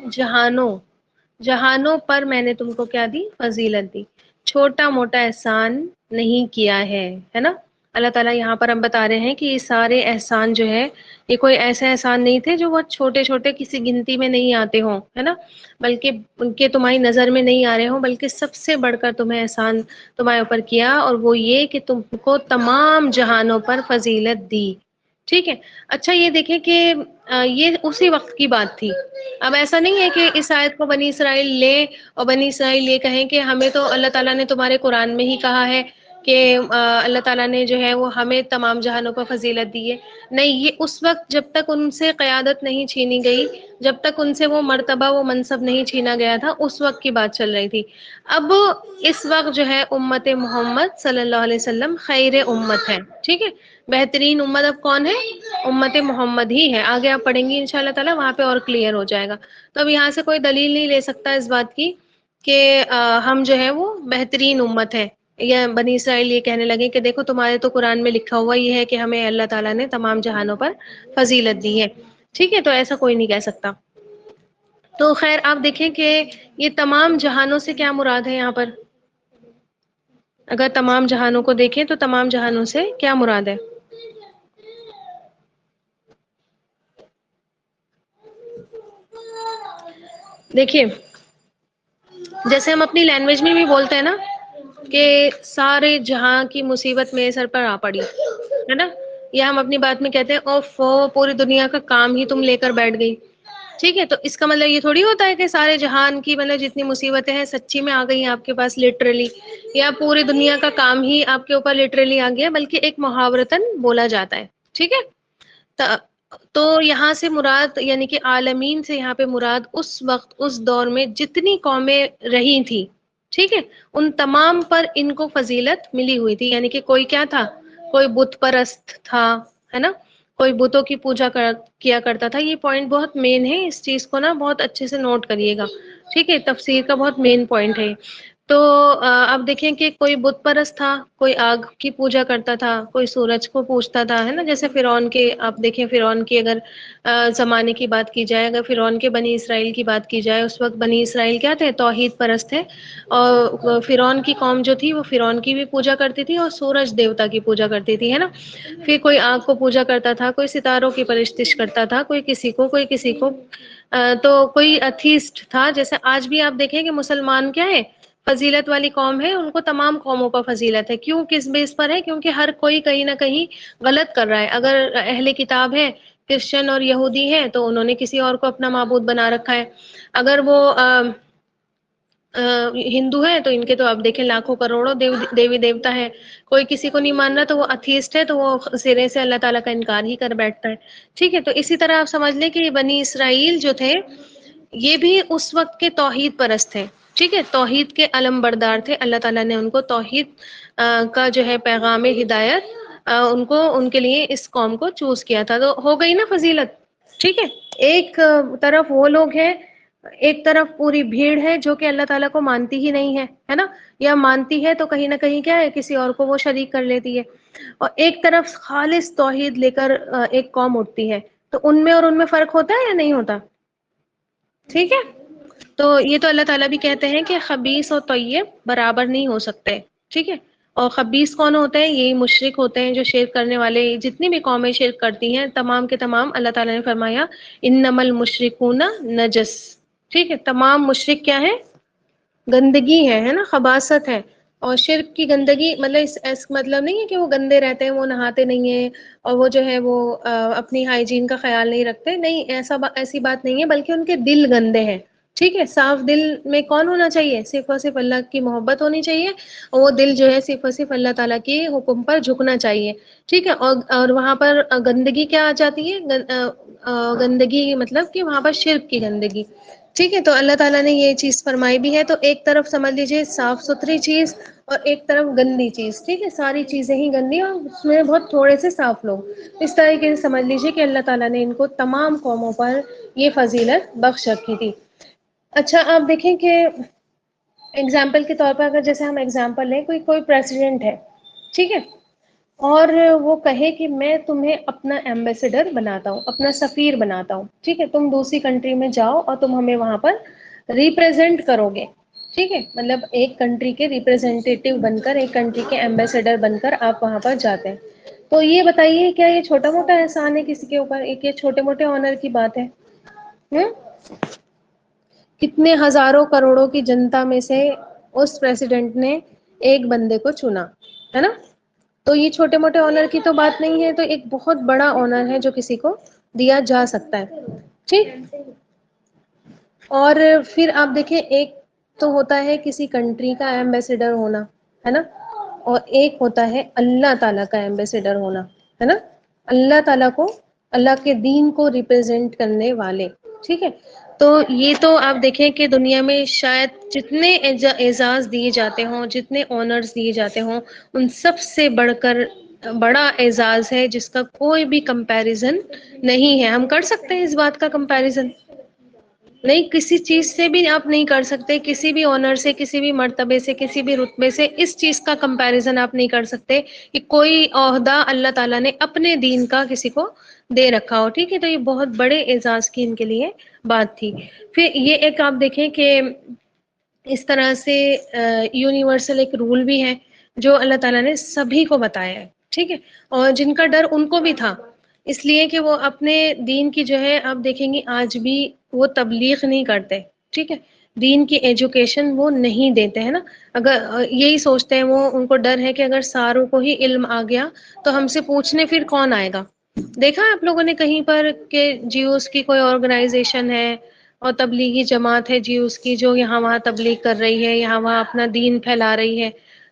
جہانوں پر میں نے تم کو کیا دی؟ فضیلت دی. چھوٹا موٹا احسان نہیں کیا ہے نا. اللہ تعالیٰ یہاں پر ہم بتا رہے ہیں کہ یہ سارے احسان جو ہے، یہ کوئی ایسے احسان نہیں تھے جو بہت چھوٹے چھوٹے کسی گنتی میں نہیں آتے ہوں، ہے نا، بلکہ ان کے تمہاری نظر میں نہیں آ رہے ہوں، بلکہ سب سے بڑھ کر تمہیں احسان تمہارے اوپر کیا، اور وہ یہ کہ تم کو تمام جہانوں پر فضیلت دی. ٹھیک ہے. اچھا یہ دیکھیں کہ یہ اسی وقت کی بات تھی. اب ایسا نہیں ہے کہ اس آیت کو بنی اسرائیل لے اور بنی اسرائیل یہ کہیں کہ ہمیں تو اللہ تعالیٰ نے تمہارے قرآن میں ہی کہا ہے کہ اللہ تعالیٰ نے جو ہے وہ ہمیں تمام جہانوں پر فضیلت دی ہے. نہیں، یہ اس وقت جب تک ان سے قیادت نہیں چھینی گئی، جب تک ان سے وہ مرتبہ، وہ منصب نہیں چھینا گیا تھا، اس وقت کی بات چل رہی تھی. اب اس وقت جو ہے امت محمد صلی اللہ علیہ وسلم خیر امت ہے. ٹھیک ہے، بہترین امت اب کون ہے؟ امت محمد ہی ہے. آگے آپ پڑھیں گی انشاءاللہ تعالی، وہاں پہ اور کلیئر ہو جائے گا. تو اب یہاں سے کوئی دلیل نہیں لے سکتا اس بات کی کہ ہم جو ہے وہ بہترین امت ہے، یا بنی اسرائیل یہ کہنے لگے کہ دیکھو تمہارے تو قرآن میں لکھا ہوا یہ ہے کہ ہمیں اللہ تعالیٰ نے تمام جہانوں پر فضیلت دی ہے. ٹھیک ہے، تو ایسا کوئی نہیں کہہ سکتا. تو خیر آپ دیکھیں کہ یہ تمام جہانوں سے کیا مراد ہے یہاں پر؟ اگر تمام جہانوں کو دیکھیں تو تمام جہانوں سے کیا مراد ہے؟ دیکھیے، جیسے ہم اپنی لینگویج میں بھی بولتے ہیں نا کہ سارے جہاں کی مصیبت میرے سر پر آ پڑی، ہے نا، یا ہم اپنی بات میں کہتے ہیں اوف پوری دنیا کا کام ہی تم لے کر بیٹھ گئی. ٹھیک ہے، تو اس کا مطلب یہ تھوڑی ہوتا ہے کہ سارے جہان کی مطلب جتنی مصیبتیں ہیں سچی میں آ گئی ہیں آپ کے پاس لٹرلی، یا پوری دنیا کا کام ہی آپ کے اوپر لٹرلی آ گیا، بلکہ ایک محاورتاً بولا جاتا ہے. ٹھیک ہے، تو یہاں سے مراد یعنی کہ عالمین سے یہاں پہ مراد اس وقت اس دور میں جتنی قومیں رہی تھی، ٹھیک ہے، ان تمام پر ان کو فضیلت ملی ہوئی تھی، یعنی کہ کوئی کیا تھا، کوئی بت پرست تھا، ہے نا، کوئی بتوں کی پوجا کیا کرتا تھا. یہ پوائنٹ بہت مین ہے، اس چیز کو نا بہت اچھے سے نوٹ کریے گا. ٹھیک ہے، تفسیر کا بہت مین پوائنٹ ہے. تو اب دیکھیں کہ کوئی بت پرست تھا، کوئی آگ کی پوجا کرتا تھا، کوئی سورج کو پوجتا تھا، ہے نا. جیسے فرعون کے آپ دیکھیں، فرعون کی اگر زمانے کی بات کی جائے، اگر فرعون کے بنی اسرائیل کی بات کی جائے، اس وقت بنی اسرائیل کیا تھے، توحید پرست تھے. اور فرعون کی قوم جو تھی وہ فرعون کی بھی پوجا کرتی تھی اور سورج دیوتا کی پوجا کرتی تھی، ہے نا. پھر کوئی آگ کو پوجا کرتا تھا، کوئی ستاروں کی پرستش کرتا تھا، کوئی کسی کو کوئی کسی کو. تو کوئی اتھیسٹ تھا. جیسے آج بھی آپ دیکھیں کہ مسلمان کیا ہے، فضیلت والی قوم ہے، ان کو تمام قوموں پر فضیلت ہے. کیوں، کس بیس پر ہے؟ کیونکہ ہر کوئی کہیں نہ کہیں غلط کر رہا ہے. اگر اہل کتاب ہے، کرسچن اور یہودی ہے، تو انہوں نے کسی اور کو اپنا معبود بنا رکھا ہے. اگر وہ ہندو ہے تو ان کے تو آپ دیکھیں لاکھوں کروڑوں دیوی دیوتا ہے. کوئی کسی کو نہیں مان رہا تو وہ اتھیسٹ ہے، تو وہ سرے سے اللہ تعالیٰ کا انکار ہی کر بیٹھتا ہے. ٹھیک ہے، تو اسی طرح آپ سمجھ لیں کہ بنی اسرائیل جو تھے یہ بھی اس وقت کے توحید پرست تھے. ٹھیک ہے، توحید کے علم بردار تھے. اللہ تعالیٰ نے ان کو توحید کا جو ہے پیغام ہدایت ان کو ان کے لیے اس قوم کو چوز کیا تھا. تو ہو گئی نا فضیلت. ٹھیک ہے، ایک طرف وہ لوگ ہیں، ایک طرف پوری بھیڑ ہے جو کہ اللہ تعالیٰ کو مانتی ہی نہیں ہے نا، یا مانتی ہے تو کہیں نہ کہیں کیا ہے، کسی اور کو وہ شریک کر لیتی ہے. اور ایک طرف خالص توحید لے کر ایک قوم اٹھتی ہے. تو ان میں اور ان میں فرق ہوتا ہے یا نہیں ہوتا؟ ٹھیک ہے، تو یہ تو اللہ تعالیٰ بھی کہتے ہیں کہ خبیث اور طیب برابر نہیں ہو سکتے. ٹھیک ہے، اور خبیث کون ہوتے ہیں؟ یہی مشرک ہوتے ہیں، جو شرک کرنے والے. جتنی بھی قومیں شرک کرتی ہیں تمام کے تمام اللہ تعالیٰ نے فرمایا انما المشرکون نجس. ٹھیک ہے، تمام مشرک کیا ہے؟ گندگی ہے نا، خباثت ہے. اور شرک کی گندگی مطلب اس مطلب نہیں ہے کہ وہ گندے رہتے ہیں، وہ نہاتے نہیں ہیں اور وہ جو ہے وہ اپنی ہائیجین کا خیال نہیں رکھتے. نہیں، ایسی بات نہیں ہے، بلکہ ان کے دل گندے ہیں. ٹھیک ہے، صاف دل میں کون ہونا چاہیے؟ صرف اور صرف اللہ کی محبت ہونی چاہیے، اور وہ دل جو ہے صرف اور صرف اللہ تعالیٰ کے حکم پر جھکنا چاہیے. ٹھیک ہے، اور وہاں پر گندگی کیا آ جاتی ہے؟ گندگی مطلب کہ وہاں پر شرک کی گندگی. ٹھیک ہے، تو اللہ تعالیٰ نے یہ چیز فرمائی بھی ہے. تو ایک طرف سمجھ لیجیے صاف ستھری چیز اور ایک طرف گندی چیز. ٹھیک ہے، ساری چیزیں ہی گندی اور اس میں بہت تھوڑے سے صاف لوگ. اس طریقے سے سمجھ لیجیے کہ اللہ تعالیٰ نے ان کو تمام قوموں پر یہ فضیلت بخش رکھی تھی. اچھا، آپ دیکھیں کہ اگزامپل کے طور پر اگر جیسے ہم اگزامپل لیں، کوئی پریزیڈنٹ ہے، ٹھیک ہے، اور وہ کہے کہ میں تمہیں اپنا ایمبیسڈر بناتا ہوں، اپنا سفیر بناتا ہوں. ٹھیک ہے، تم دوسری کنٹری میں جاؤ اور تم ہمیں وہاں پر ریپرزینٹ کرو گے. ٹھیک ہے، مطلب ایک کنٹری کے ریپرزینٹیٹیو بن کر، ایک کنٹری کے ایمبیسڈر بن کر آپ وہاں پر جاتے ہیں. تو یہ بتائیے کیا یہ چھوٹا موٹا احسان ہے کسی کے اوپر؟ ایک یہ چھوٹے موٹے آنر کی بات ہے؟ کتنے ہزاروں کروڑوں کی جنتا میں سے اس پریزیڈنٹ نے ایک بندے کو چنا، ہے نا. تو یہ چھوٹے موٹے آنر کی تو بات نہیں ہے، تو ایک بہت بڑا آنر ہے جو کسی کو دیا جا سکتا ہے. ٹھیک، اور پھر آپ دیکھیں ایک تو ہوتا ہے کسی کنٹری کا ایمبیسڈر ہونا، ہے نا، اور ایک ہوتا ہے اللہ تعالیٰ کا ایمبیسڈر ہونا، ہے نا. اللہ تعالیٰ کو، اللہ کے دین کو ریپرزینٹ کرنے والے. ٹھیک ہے، تو یہ تو آپ دیکھیں کہ دنیا میں شاید جتنے اعزاز دیے جاتے ہوں، جتنے آنرز دیے جاتے ہوں، ان سب سے بڑھ کر بڑا اعزاز ہے جس کا کوئی بھی کمپیریزن نہیں ہے. ہم کر سکتے ہیں اس بات کا کمپیریزن؟ نہیں، کسی چیز سے بھی آپ نہیں کر سکتے. کسی بھی آنر سے، کسی بھی مرتبے سے، کسی بھی رتبے سے اس چیز کا کمپیریزن آپ نہیں کر سکتے کہ کوئی عہدہ اللہ تعالیٰ نے اپنے دین کا کسی کو دے رکھا ہو. ٹھیک ہے، تو یہ بہت بڑے اعزاز کی ان کے لیے بات تھی. پھر یہ ایک آپ دیکھیں کہ اس طرح سے یونیورسل ایک رول بھی ہے جو اللہ تعالیٰ نے سبھی کو بتایا ہے. ٹھیک ہے، اور جن کا ڈر ان کو بھی تھا، اس لیے کہ وہ اپنے دین کی جو ہے آپ دیکھیں گی آج بھی وہ تبلیغ نہیں کرتے. ٹھیک ہے، دین کی ایجوکیشن وہ نہیں دیتے ہیں نا. اگر یہی سوچتے ہیں وہ، ان کو ڈر ہے کہ اگر ساروں کو ہی علم آ گیا تو ہم سے پوچھنے پھر کون آئے گا. دیکھا آپ لوگوں نے کہیں پر کہ جیوز کی کوئی آرگنائزیشن ہے اور تبلیغی جماعت ہے جیوز کی جو یہاں وہاں تبلیغ کر رہی ہے، یہاں وہاں اپنا دین پھیلا رہی ہے.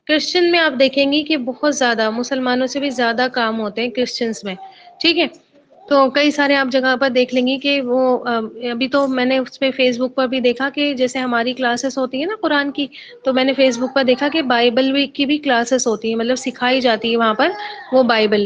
کرسچن میں آپ دیکھیں گی کہ بہت زیادہ مسلمانوں سے بھی زیادہ کام ہوتے ہیں کرسچنس میں. ٹھیک ہے، تو کئی سارے آپ جگہ پر دیکھ لیں گی کہ وہ ابھی تو میں نے اس پہ فیس بک پر بھی دیکھا کہ جیسے ہماری کلاسز ہوتی ہیں نا قرآن کی، تو میں نے فیس بک پر دیکھا کہ بائبل کی بھی کلاسز ہوتی ہیں، مطلب سکھائی جاتی ہے وہاں پر وہ بائبل،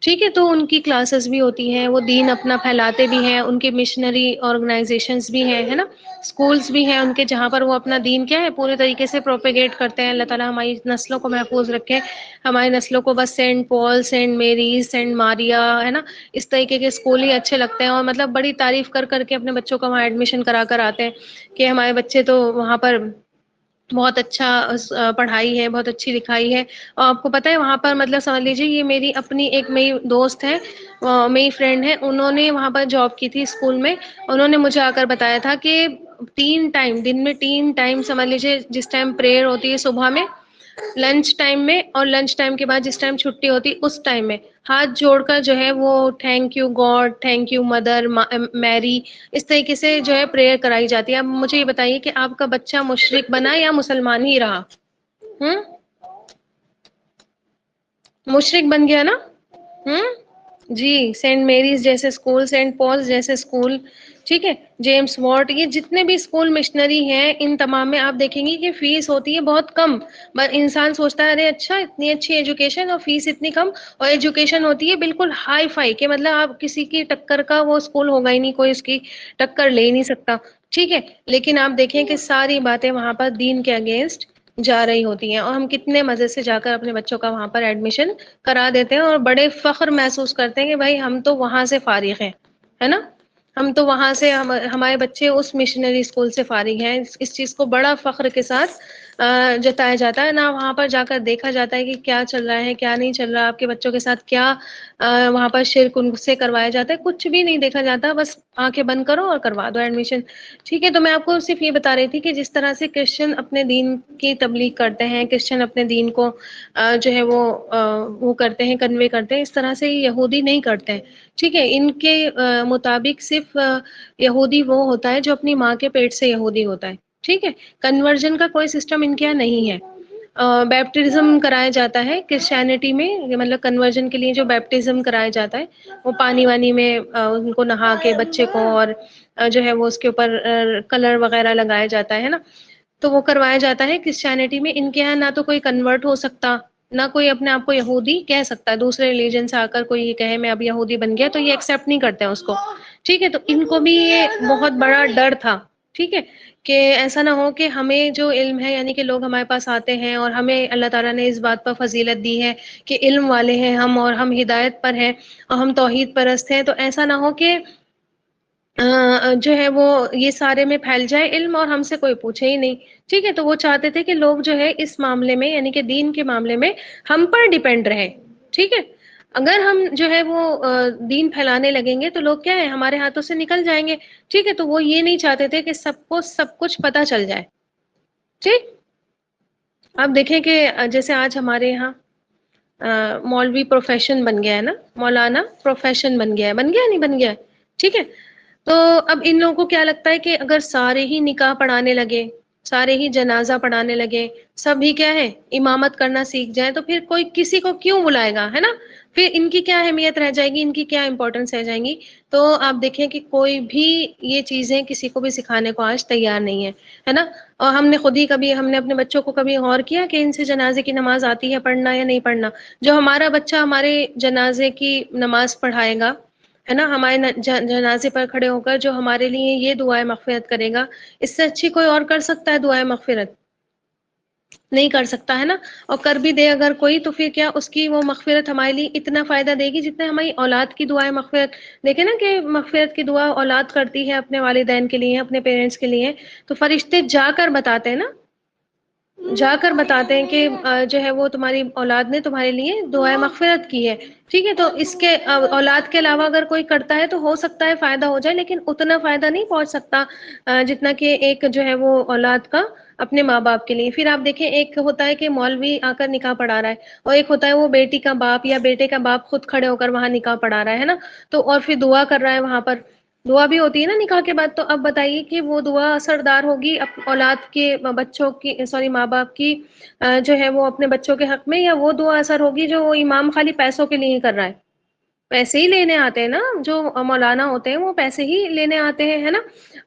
ٹھیک ہے، تو ان کی کلاسز بھی ہوتی ہیں، وہ دین اپنا پھیلاتے بھی ہیں، ان کے مشنری آرگنائزیشنز بھی ہیں، ہے نا، اسکولس بھی ہیں ان کے جہاں پر وہ اپنا دین کیا ہے پورے طریقے سے پروپیگیٹ کرتے ہیں۔ اللہ تعالیٰ ہماری نسلوں کو محفوظ رکھے، ہماری نسلوں کو بس سینٹ پال، سینٹ میریز، سینٹ ماریا، ہے نا، اس طریقے کے اسکول ہی اچھے لگتے ہیں، اور مطلب بڑی تعریف کر کر کے اپنے بچوں کا وہاں ایڈمیشن کرا کر آتے ہیں کہ ہمارے بچے تو وہاں پر بہت اچھا پڑھائی ہے، بہت اچھی لکھائی ہے۔ اور آپ کو پتہ ہے وہاں پر مطلب سمجھ لیجیے یہ میری اپنی ایک میری دوست ہے، میری فرینڈ ہے، انہوں نے وہاں پر جاب کی تھی اسکول میں، انہوں نے مجھے آ کر بتایا تھا کہ 3 ٹائم دن میں 3 ٹائم سمجھ لیجیے، جس ٹائم پریئر ہوتی ہے صبح میں، لنچ ٹائم میں، اور لنچ ٹائم کے بعد جس ٹائم چھٹی ہوتی اس ٹائم میں ہاتھ جوڑ کر جو ہے وہ thank you God, thank you mother میری، اس طریقے سے جو ہے پریئر کرائی جاتی ہے۔ اب مجھے یہ بتائیے کہ آپ کا بچہ مشرک بنا یا مسلمان ہی رہا؟ ہوں، مشرک بن گیا نا؟ ہوں، جی، سینٹ میریز جیسے اسکول، سینٹ پالس جیسے اسکول، ٹھیک ہے، جیمس واٹ، یہ جتنے بھی اسکول مشنری ہیں ان تمام میں آپ دیکھیں گی کہ فیس ہوتی ہے بہت کم، بس انسان سوچتا ہے ارے اچھا اتنی اچھی ایجوکیشن اور فیس اتنی کم، اور ایجوکیشن ہوتی ہے بالکل ہائی فائی کہ مطلب آپ کسی کی ٹکر کا وہ اسکول ہوگا ہی نہیں، کوئی اس کی ٹکر لے ہی نہیں سکتا، ٹھیک ہے، لیکن آپ دیکھیں کہ ساری باتیں وہاں پر دین کے اگینسٹ جا رہی ہوتی ہیں، اور ہم کتنے مزے سے جا کر اپنے بچوں کا وہاں پر ایڈمیشن کرا دیتے ہیں، اور بڑے فخر محسوس کرتے ہیں کہ بھائی ہم تو وہاں سے فارغ ہیں، ہے نا، ہم تو وہاں سے ہمارے بچے اس مشنری اسکول سے فارغ ہیں، اس چیز کو بڑا فخر کے ساتھ جتایا جاتا ہے، نہ وہاں پر جا کر دیکھا جاتا ہے کہ کیا چل رہا ہے کیا نہیں چل رہا، آپ کے بچوں کے ساتھ کیا وہاں پر شرک ان سے کروایا جاتا ہے، کچھ بھی نہیں دیکھا جاتا، بس آنکھیں بند کرو اور کروا دو ایڈمیشن، ٹھیک ہے۔ تو میں آپ کو صرف یہ بتا رہی تھی کہ جس طرح سے کرسچن اپنے دین کی تبلیغ کرتے ہیں، کرسچن اپنے دین کو جو ہے وہ کرتے ہیں، کنوے کرتے ہیں، اس طرح سے یہودی نہیں کرتے ہیں، ٹھیک ہے، ان کے مطابق صرف یہودی وہ ہوتا ہے جو اپنی ماں کے پیٹ سے یہودی ہوتا ہے، ٹھیک ہے، کنورژن کا کوئی سسٹم ان کے یہاں نہیں ہے۔ بیپٹزم کرایا جاتا ہے کرسچینٹی میں، مطلب کنورژن کے لیے جو بیپٹزم کرایا جاتا ہے وہ پانی وانی میں ان کو نہا کے بچے کو، اور جو ہے وہ اس کے اوپر کلر وغیرہ لگایا جاتا ہے نا، تو وہ کروایا جاتا ہے کرسچینٹی میں۔ ان کے یہاں نہ تو کوئی کنورٹ ہو سکتا، نہ کوئی اپنے آپ کو یہودی کہہ سکتا ہے، دوسرے ریلیجن سے آ کر کوئی یہ کہے میں اب یہودی بن گیا تو یہ ایکسیپٹ نہیں کرتے ہیں اس کو، ٹھیک ہے، تو ان کو بھی یہ بہت بڑا ڈر تھا، ٹھیک ہے، کہ ایسا نہ ہو کہ ہمیں جو علم ہے، یعنی کہ لوگ ہمارے پاس آتے ہیں اور ہمیں اللہ تعالیٰ نے اس بات پر فضیلت دی ہے کہ علم والے ہیں ہم، اور ہم ہدایت پر ہیں اور ہم توحید پرست ہیں، تو ایسا نہ ہو کہ جو ہے وہ یہ سارے میں پھیل جائے علم اور ہم سے کوئی پوچھے ہی نہیں، ٹھیک ہے، تو وہ چاہتے تھے کہ لوگ جو ہے اس معاملے میں، یعنی کہ دین کے معاملے میں ہم پر ڈیپینڈ رہے، ٹھیک ہے، اگر ہم جو ہے وہ دین پھیلانے لگیں گے تو لوگ کیا ہے ہمارے ہاتھوں سے نکل جائیں گے، ٹھیک ہے، تو وہ یہ نہیں چاہتے تھے کہ سب کو سب کچھ پتا چل جائے، ٹھیک۔ آپ دیکھیں کہ جیسے آج ہمارے یہاں مولوی پروفیشن بن گیا ہے نا، مولانا پروفیشن بن گیا ہے، بن گیا نہیں بن گیا ہے، ٹھیک ہے، تو اب ان لوگوں کو کیا لگتا ہے کہ اگر سارے ہی نکاح پڑھانے لگے، سارے ہی جنازہ پڑھانے لگے، سب ہی کیا ہے امامت کرنا سیکھ جائیں، تو پھر کوئی کسی کو کیوں بلائے گا، ہے نا، پھر ان کی کیا اہمیت رہ جائے گی، ان کی کیا امپورٹنس رہ جائیں گی۔ تو آپ دیکھیں کہ کوئی بھی یہ چیزیں کسی کو بھی سکھانے کو آج تیار نہیں ہے نا، اور ہم نے خود ہی کبھی ہم نے اپنے بچوں کو کبھی غور کیا کہ ان سے جنازے کی نماز آتی ہے پڑھنا یا نہیں پڑھنا؟ جو ہمارا بچہ ہمارے جنازے کی نماز پڑھائے گا، ہے نا، ہمارے جنازے پر کھڑے ہو کر جو ہمارے لیے یہ دعائیں مغفرت کرے گا، اس سے اچھی کوئی اور کر سکتا ہے دعائیں مغفرت؟ نہیں کر سکتا، ہے نا، اور کر بھی دے اگر کوئی تو پھر کیا اس کی وہ مغفرت ہمارے لیے اتنا فائدہ دے گی جتنا ہماری اولاد کی دعائیں مغفرت، دیکھیں نا کہ مغفرت کی دعا اولاد کرتی ہے اپنے والدین کے لیے، اپنے پیرنٹس کے لیے، تو فرشتے جا کر بتاتے ہیں نا، جا کر بتاتے ہیں کہ جو ہے وہ تمہاری اولاد نے تمہارے لیے دعائیں مغفرت کی ہے، ٹھیک ہے، تو اس کے اولاد کے علاوہ اگر کوئی کرتا ہے تو ہو سکتا ہے فائدہ ہو جائے، لیکن اتنا فائدہ نہیں پہنچ سکتا جتنا کہ ایک جو ہے وہ اولاد کا اپنے ماں باپ کے لیے۔ پھر آپ دیکھیں ایک ہوتا ہے کہ مولوی آ کر نکاح پڑھا رہا ہے، اور ایک ہوتا ہے وہ بیٹی کا باپ یا بیٹے کا باپ خود کھڑے ہو کر وہاں نکاح پڑھا رہا ہے نا، تو اور پھر دعا کر رہا ہے وہاں پر، دعا بھی ہوتی ہے نا نکاح کے بعد، تو اب بتائیے کہ وہ دعا اثردار ہوگی اولاد کے بچوں کی، سوری ماں باپ کی جو ہے وہ اپنے بچوں کے حق میں، یا وہ دعا اثر ہوگی جو وہ امام خالی پیسوں کے لیے کر رہا ہے؟ پیسے ہی لینے آتے ہیں نا، جو مولانا ہوتے ہیں وہ پیسے ہی لینے آتے ہیں، ہے نا،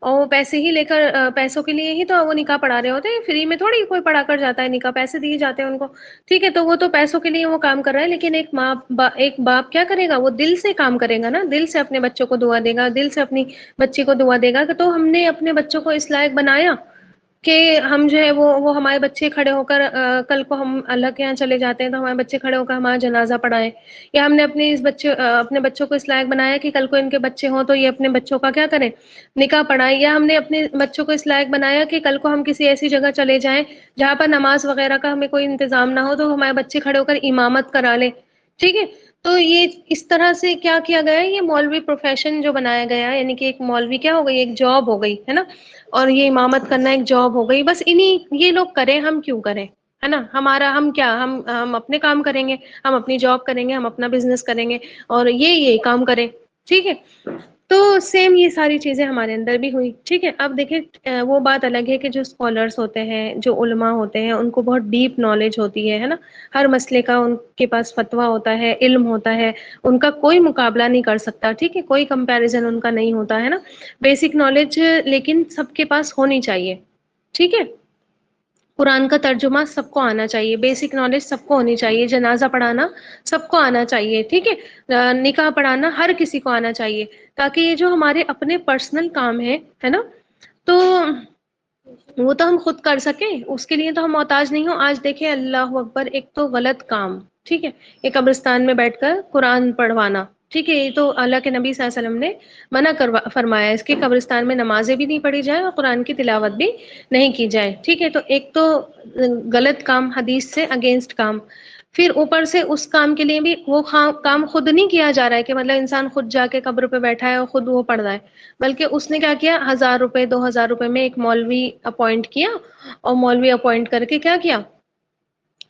اور وہ پیسے ہی لے کر پیسوں کے لیے ہی تو وہ نکاح پڑھا رہے ہوتے ہیں، فری میں تھوڑی کوئی پڑھا کر جاتا ہے نکاح، پیسے دیے جاتے ہیں ان کو، ٹھیک ہے، تو وہ تو پیسوں کے لیے وہ کام کر رہا ہے، لیکن ایک باپ کیا کرے گا، وہ دل سے کام کرے گا نا، دل سے اپنے بچوں کو دعا دے گا، دل سے اپنی بچی کو دعا دے گا کہ تو ہم نے اپنے بچوں کو اس لائق بنایا کہ ہم جو ہے وہ ہمارے بچے کھڑے ہو کر کل کو ہم اللہ کے یہاں چلے جاتے ہیں تو ہمارے بچے کھڑے ہو کر ہمارا جنازہ پڑھائیں، یا ہم نے اپنے بچوں کو اس لائق بنایا کہ کل کو ان کے بچے ہوں تو یہ اپنے بچوں کا کیا کریں، نکاح پڑھائیں، یا ہم نے اپنے بچوں کو اس لائق بنایا کہ کل کو ہم کسی ایسی جگہ چلے جائیں جہاں پر نماز وغیرہ کا ہمیں کوئی انتظام نہ ہو تو ہمارے بچے کھڑے ہو کر امامت کرا لیں، ٹھیک ہے، تو یہ اس طرح سے کیا کیا گیا ہے، یہ مولوی پروفیشن جو بنایا گیا ہے، یعنی کہ ایک مولوی کیا ہو گئی، ایک جاب ہو گئی ہے نا، اور یہ امامت کرنا ایک جاب ہو گئی، بس یہ لوگ کریں ہم کیوں کریں، ہے نا، ہم کیا ہم اپنے کام کریں گے، ہم اپنی جاب کریں گے، ہم اپنا بزنس کریں گے، اور یہ کام کریں، ٹھیک ہے، تو سیم یہ ساری چیزیں ہمارے اندر بھی ہوئی، ٹھیک ہے، اب دیکھیں وہ بات الگ ہے کہ جو اسکالرس ہوتے ہیں، جو علماء ہوتے ہیں، ان کو بہت ڈیپ نالج ہوتی ہے نا، ہر مسئلے کا ان کے پاس فتویٰ ہوتا ہے، علم ہوتا ہے، ان کا کوئی مقابلہ نہیں کر سکتا، ٹھیک ہے، کوئی کمپیریزن ان کا نہیں ہوتا ہے نا، بیسک نالج لیکن سب کے پاس ہونی چاہیے، ٹھیک ہے، قرآن کا ترجمہ سب کو آنا چاہیے، بیسک نالج سب کو ہونی چاہیے، جنازہ پڑھانا سب کو آنا چاہیے، ٹھیک ہے، نکاح پڑھانا ہر کسی کو آنا چاہیے، تاکہ یہ جو ہمارے اپنے پرسنل کام ہے نا، تو وہ تو ہم خود کر سکیں، اس کے لیے تو ہم محتاج نہیں ہوں، آج دیکھیں اللہ اکبر، ایک تو غلط کام، ٹھیک ہے، ایک قبرستان میں بیٹھ کر قرآن پڑھوانا، ٹھیک ہے، یہ تو اللہ کے نبی صلی اللہ علیہ وسلم نے منع فرمایا اس کے، قبرستان میں نمازیں بھی نہیں پڑھی جائے اور قرآن کی تلاوت بھی نہیں کی جائے، ٹھیک ہے، تو ایک تو غلط کام، حدیث سے اگینسٹ کام، پھر اوپر سے اس کام کے لیے بھی وہ کام خود نہیں کیا جا رہا ہے کہ مطلب انسان خود جا کے قبر پہ بیٹھا ہے اور خود وہ پڑھ رہا ہے، بلکہ اس نے کیا کیا، 1000 روپے 2000 روپے میں ایک مولوی اپوائنٹ کیا، اور مولوی اپوائنٹ کر کے کیا کیا،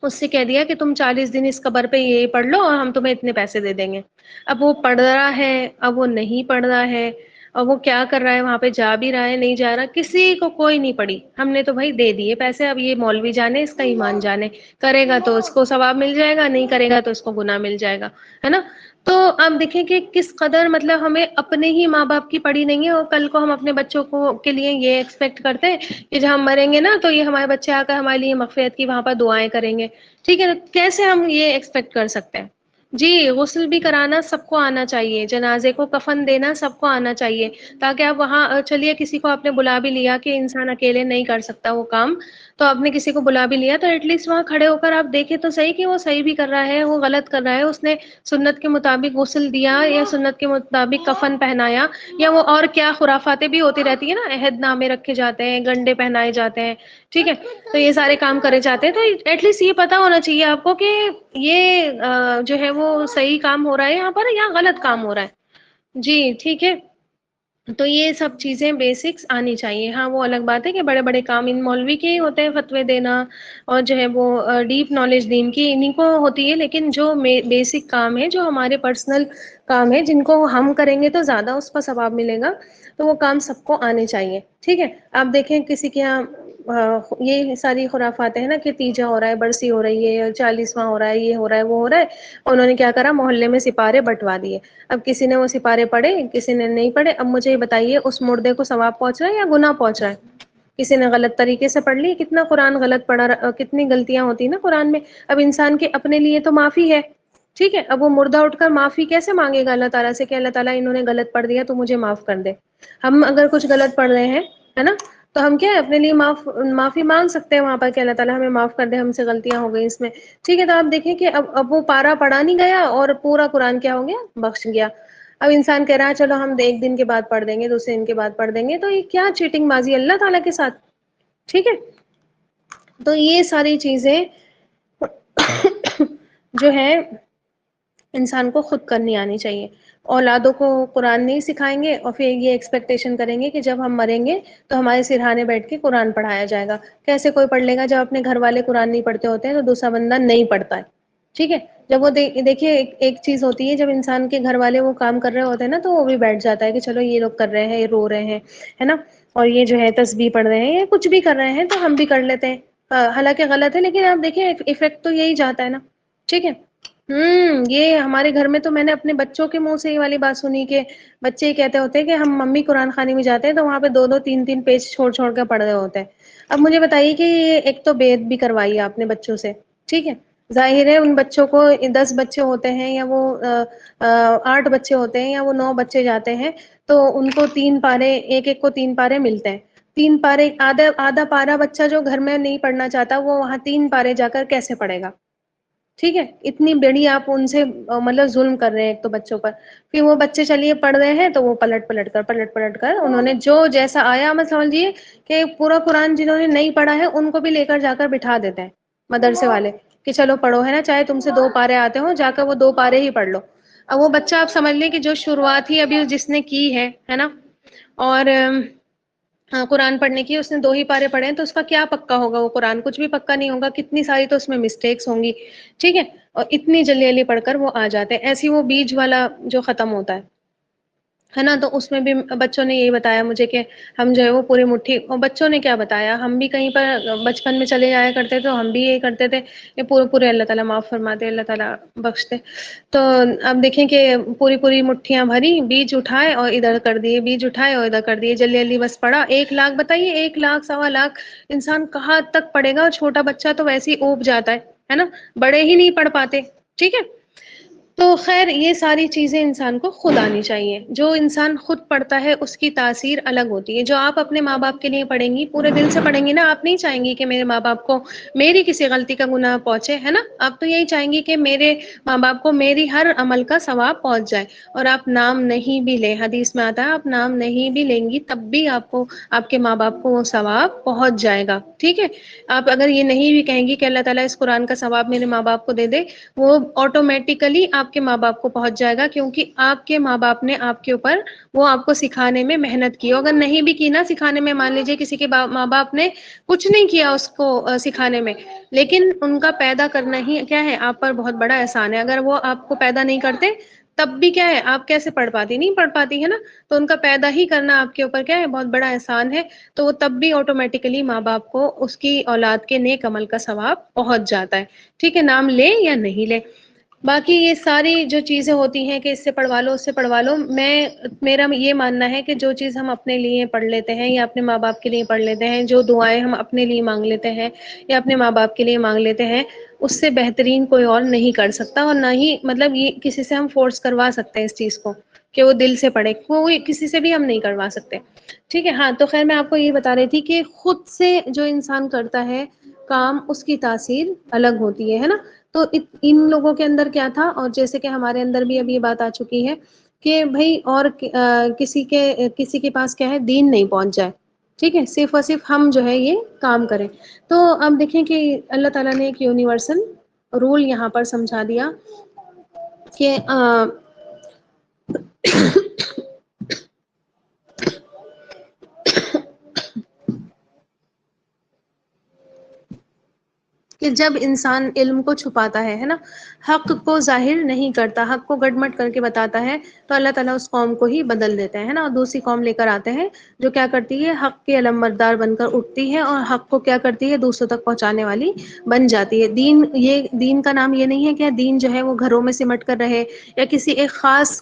اس سے کہہ دیا کہ تم 40 دن اس قبر پہ یہ پڑھ لو اور ہم تمہیں اتنے پیسے دے دیں گے، اب وہ پڑھ رہا ہے، اب وہ نہیں پڑھ رہا ہے، اور وہ کیا کر رہا ہے، وہاں پہ جا بھی رہا ہے نہیں جا رہا، کسی کو کوئی نہیں پڑی، ہم نے تو بھائی دے دیے پیسے، اب یہ مولوی جانے اس کا ایمان جانے، کرے گا تو اس کو ثواب مل جائے گا، نہیں کرے گا تو اس کو گناہ مل جائے گا، ہے نا، تو آپ دیکھیں کہ کس قدر مطلب ہمیں اپنے ہی ماں باپ کی پڑی نہیں ہے، اور کل کو ہم اپنے بچوں کو کے لیے یہ ایکسپیکٹ کرتے ہیں کہ جب ہم مریں گے نا تو یہ ہمارے بچے آ کر ہمارے لیے مغفرت کی وہاں پر دعائیں کریں گے، ٹھیک ہے، کیسے ہم یہ ایکسپیکٹ کر سکتے ہیں، جی غسل بھی کرانا سب کو آنا چاہیے، جنازے کو کفن دینا سب کو آنا چاہیے، تاکہ آپ وہاں چلیے کسی کو آپ نے بلا بھی لیا کہ انسان اکیلے نہیں کر سکتا وہ کام، تو آپ نے کسی کو بلا بھی لیا تو ایٹ لیسٹ وہاں کھڑے ہو کر آپ دیکھیں تو صحیح کہ وہ صحیح بھی کر رہا ہے، وہ غلط کر رہا ہے، اس نے سنت کے مطابق غسل دیا یا سنت کے مطابق کفن پہنایا، یا وہ اور کیا خرافاتیں بھی ہوتی رہتی ہیں نا، عہد نامے رکھے جاتے ہیں، گنڈے پہنائے جاتے ہیں، ٹھیک ہے، تو یہ سارے کام کرے جاتے ہیں، تو ایٹ لیسٹ یہ پتا ہونا چاہیے آپ کو کہ یہ جو ہے وہ صحیح کام ہو رہا ہے یہاں پر یا غلط کام ہو رہا ہے، جی ٹھیک ہے، تو یہ سب چیزیں بیسکس آنی چاہیے، ہاں وہ الگ بات ہے کہ بڑے بڑے کام ان مولوی کے ہی ہوتے ہیں، فتوے دینا اور جو ہے وہ ڈیپ نالج دین کی انہیں کو ہوتی ہے، لیکن جو بیسک کام ہے، جو ہمارے پرسنل کام ہے، جن کو ہم کریں گے تو زیادہ اس کا ثواب ملے گا، تو وہ کام سب کو آنے چاہیے، ٹھیک ہے، آپ دیکھیں کسی کے یہاں یہ ساری خرافات ہیں نا کہ تیجا ہو رہا ہے، برسی ہو رہی ہے، 40واں ہو رہا ہے، یہ ہو رہا ہے، وہ ہو رہا ہے، انہوں نے کیا کرا، محلے میں سپارے بٹوا دیے، اب کسی نے وہ سپارے پڑھے کسی نے نہیں پڑھے، اب مجھے یہ بتائیے اس مردے کو ثواب پہنچ رہا ہے یا گناہ پہنچ رہا ہے، کسی نے غلط طریقے سے پڑھ لی، کتنا قرآن غلط پڑھا، کتنی غلطیاں ہوتی ہیں نا قرآن میں، اب انسان کے اپنے لیے تو معافی ہے، ٹھیک ہے، اب وہ مردہ اٹھ کر معافی کیسے مانگے گا اللہ تعالیٰ سے کہ اللہ تعالیٰ انہوں نے غلط پڑھ دیا تو مجھے معاف کر دے، ہم اگر کچھ غلط پڑھ رہے ہیں، ہے نا، تو ہم کیا ہے اپنے لیے معافی مانگ سکتے ہیں وہاں پر کہ اللہ تعالیٰ ہمیں معاف کر دے، ہم سے غلطیاں ہو گئی اس میں، ٹھیک ہے، تو آپ دیکھیں کہ اب وہ پارا پڑھا نہیں گیا اور پورا قرآن کیا ہو گیا، بخش گیا، اب انسان کہہ رہا ہے چلو ہم ایک دن کے بعد پڑھ دیں گے، دوسرے دن کے بعد پڑھ دیں گے، تو یہ کیا چیٹنگ بازی اللہ تعالیٰ کے ساتھ، ٹھیک ہے، تو یہ ساری چیزیں جو ہے انسان کو خود کرنی آنی چاہیے، اولادوں کو قرآن نہیں سکھائیں گے اور پھر یہ ایکسپیکٹیشن کریں گے کہ جب ہم مریں گے تو ہمارے سرہانے بیٹھ کے قرآن پڑھایا جائے گا، کیسے کوئی پڑھ لے گا جب اپنے گھر والے قرآن نہیں پڑھتے ہوتے ہیں تو دوسرا بندہ نہیں پڑھتا ہے، ٹھیک ہے، جب وہ دیکھیے ایک چیز ہوتی ہے، جب انسان کے گھر والے وہ کام کر رہے ہوتے ہیں نا تو وہ بھی بیٹھ جاتا ہے کہ چلو یہ لوگ کر رہے ہیں، یہ رو رہے ہیں، ہے نا، اور یہ جو ہے تسبیح پڑھ رہے ہیں یا کچھ بھی کر رہے ہیں تو ہم بھی کر لیتے ہیں، حالانکہ غلط ہے، لیکن آپ دیکھیں افیکٹ تو یہی جاتا ہے نا، ٹھیک ہے، یہ ہمارے گھر میں تو میں نے اپنے بچوں کے منہ سے یہ والی بات سنی کہ بچے کہتے ہوتے ہیں کہ ہم ممی قرآن خوانی میں جاتے ہیں تو وہاں پہ 2-2 3-3 پیج چھوڑ چھوڑ کے پڑھ رہے ہوتے ہیں. اب مجھے بتائیے کہ یہ ایک تو بید بھی کروائی ہے آپ نے بچوں سے، ٹھیک ہے، ظاہر ہے ان بچوں کو 10 بچے ہوتے ہیں یا وہ 8 بچے ہوتے ہیں یا وہ 9 بچے جاتے ہیں تو ان کو 3 پارے، ایک ایک کو 3 پارے ملتے ہیں. 3 پارے، آدھا پارا بچہ جو گھر میں نہیں پڑھنا چاہتا وہ وہاں 3 پارے جا کر کیسے پڑھے گا؟ ٹھیک ہے، اتنی بڑی آپ ان سے مطلب ظلم کر رہے ہیں ایک تو بچوں پر. پھر وہ بچے چلیے پڑھ رہے ہیں تو وہ پلٹ کر انہوں نے جو جیسا آیا، مت سمجھیے کہ پورا قرآن جنہوں نے نہیں پڑھا ہے ان کو بھی لے کر جا کر بٹھا دیتے ہیں مدرسے والے کہ چلو پڑھو، ہے نا، چاہے تم سے 2 پارے آتے ہوں جا کر وہ 2 پارے ہی پڑھ لو. اب وہ بچہ آپ سمجھ لیں کہ جو شروعات ہی ابھی جس نے کی ہے نا، اور قرآن پڑھنے کی اس نے 2 ہی پارے پڑھے ہیں تو اس کا کیا پکا ہوگا؟ وہ قرآن کچھ بھی پکا نہیں ہوگا، کتنی ساری تو اس میں مسٹیکس ہوں گی. ٹھیک ہے، اور اتنی جلدی جلدی پڑھ کر وہ آ جاتے ہیں. ایسی وہ بیج والا جو ختم ہوتا ہے نا، تو اس میں بھی بچوں نے یہی بتایا مجھے کہ ہم جو ہے وہ پوری مٹھی، اور بچوں نے کیا بتایا، ہم بھی کہیں پر بچپن میں چلے جایا کرتے تو ہم بھی یہی کرتے تھے. یہ پورے اللہ تعالیٰ معاف فرماتے، اللہ تعالیٰ بخشتے. تو اب دیکھیں کہ پوری مٹھیاں بھری، بیج اٹھائے اور ادھر کر دیے، بیج اٹھائے اور ادھر کر دیے، جلدی جلدی بس پڑھا. 1 لاکھ بتائیے، 1 لاکھ 1.25 لاکھ انسان کہاں تک پڑھے گا؟ اور چھوٹا بچہ تو ویسے ہی اوب جاتا ہے نا، بڑے ہی نہیں پڑھ پاتے. ٹھیک ہے، تو خیر یہ ساری چیزیں انسان کو خود آنی چاہیے. جو انسان خود پڑھتا ہے اس کی تاثیر الگ ہوتی ہے. جو آپ اپنے ماں باپ کے لیے پڑھیں گی، پورے دل سے پڑھیں گی نا، آپ نہیں چاہیں گی کہ میرے ماں باپ کو میری کسی غلطی کا گناہ پہنچے، ہے نا، آپ تو یہی چاہیں گی کہ میرے ماں باپ کو میری ہر عمل کا ثواب پہنچ جائے. اور آپ نام نہیں بھی لیں، حدیث میں آتا ہے آپ نام نہیں بھی لیں گی تب بھی آپ کو، آپ کے ماں باپ کو وہ ثواب پہنچ جائے گا. ٹھیک ہے، آپ اگر یہ نہیں بھی کہیں گی کہ اللہ تعالیٰ اس قرآن کا ثواب میرے ماں باپ کو دے دے، وہ آٹومیٹیکلی آپ کے ماں باپ کو پہنچ جائے گا، کیونکہ آپ کے ماں باپ نے آپ کے اوپر وہ آپ کو سکھانے میں محنت کی. اگر نہیں بھی کی نا سکھانے میں، مان لیجیے کسی کے ماں باپ نے کچھ نہیں کیا اس کو سکھانے میں، لیکن ان کا پیدا کرنا ہی کیا ہے آپ پر بہت بڑا احسان ہے. اگر وہ آپ کو پیدا نہیں کرتے تب بھی کیا ہے آپ کیسے پڑھ پاتی؟ نہیں پڑھ پاتی، ہے نا. تو ان کا پیدا ہی کرنا آپ کے اوپر کیا ہے بہت بڑا احسان ہے. تو وہ تب بھی آٹومیٹیکلی ماں باپ کو اس کی اولاد کے نیک عمل کا ثواب پہنچ جاتا ہے. ٹھیک ہے، نام لے یا نہیں لے. باقی یہ ساری جو چیزیں ہوتی ہیں کہ اس سے پڑھوا لو، اس سے پڑھوا لو، میرا یہ ماننا ہے کہ جو چیز ہم اپنے لیے پڑھ لیتے ہیں یا اپنے ماں باپ کے لیے پڑھ لیتے ہیں، جو دعائیں ہم اپنے لیے مانگ لیتے ہیں یا اپنے ماں باپ کے لیے مانگ لیتے ہیں، اس سے بہترین کوئی اور نہیں کر سکتا. اور نہ ہی مطلب یہ کسی سے ہم فورس کروا سکتے ہیں اس چیز کو کہ وہ دل سے پڑھے، کوئی کسی سے بھی ہم نہیں کروا سکتے. ٹھیک ہے، ہاں تو خیر میں آپ کو یہ بتا رہی تھی کہ خود سے جو انسان کرتا ہے کام، اس کی تاثیر الگ ہوتی ہے نا. تو ان لوگوں کے اندر کیا تھا، اور جیسے کہ ہمارے اندر بھی اب یہ بات آ چکی ہے کہ بھائی اور کسی کے پاس کیا ہے دین نہیں پہنچ جائے. ٹھیک ہے، صرف اور صرف ہم جو ہے یہ کام کریں. تو اب دیکھیں کہ اللہ تعالیٰ نے ایک یونیورسل رول یہاں پر سمجھا دیا کہ کہ جب انسان علم کو چھپاتا ہے نا، حق کو ظاہر نہیں کرتا، حق کو گڈ مٹ کر کے بتاتا ہے، تو اللہ تعالیٰ اس قوم کو ہی بدل دیتے ہیں نا، اور دوسری قوم لے کر آتے ہیں جو کیا کرتی ہے حق کے علمبردار بن کر اٹھتی ہے اور حق کو کیا کرتی ہے دوسروں تک پہنچانے والی بن جاتی ہے. دین کا نام یہ نہیں ہے کہ دین جو ہے وہ گھروں میں سمٹ کر رہے یا کسی ایک خاص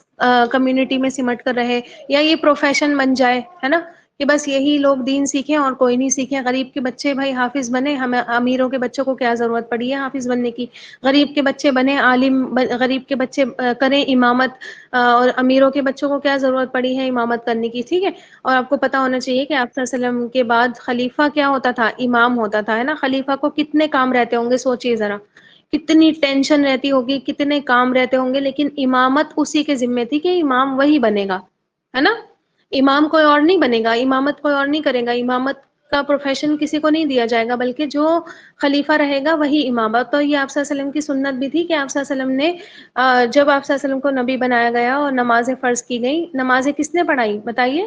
کمیونٹی میں سمٹ کر رہے یا یہ پروفیشن بن جائے، ہے نا، کہ بس یہی لوگ دین سیکھیں اور کوئی نہیں سیکھیں. غریب کے بچے بھائی حافظ بنے، ہمیں امیروں کے بچوں کو کیا ضرورت پڑی ہے حافظ بننے کی؟ غریب کے بچے بنے عالم، غریب کے بچے کریں امامت، اور امیروں کے بچوں کو کیا ضرورت پڑی ہے امامت کرنے کی؟ ٹھیک ہے، اور آپ کو پتا ہونا چاہیے کہ آپ صلی اللہ علیہ وسلم کے بعد خلیفہ کیا ہوتا تھا؟ امام ہوتا تھا، ہے نا. خلیفہ کو کتنے کام رہتے ہوں گے سوچئے ذرا، کتنی ٹینشن رہتی ہوگی، کتنے کام رہتے ہوں گے، لیکن امامت اسی کے ذمے تھی کہ امام وہی بنے گا، ہے نا. امام کوئی اور نہیں بنے گا، امامت کوئی اور نہیں کرے گا، امامت کا پروفیشن کسی کو نہیں دیا جائے گا، بلکہ جو خلیفہ رہے گا وہی امامت. تو یہ آپ صلی اللہ علیہ وسلم کی سنت بھی تھی کہ آپ صلی اللہ علیہ وسلم نے جب آپ صلی اللہ علیہ وسلم کو نبی بنایا گیا اور نمازیں فرض کی گئی، نمازیں کس نے پڑھائی بتائیے؟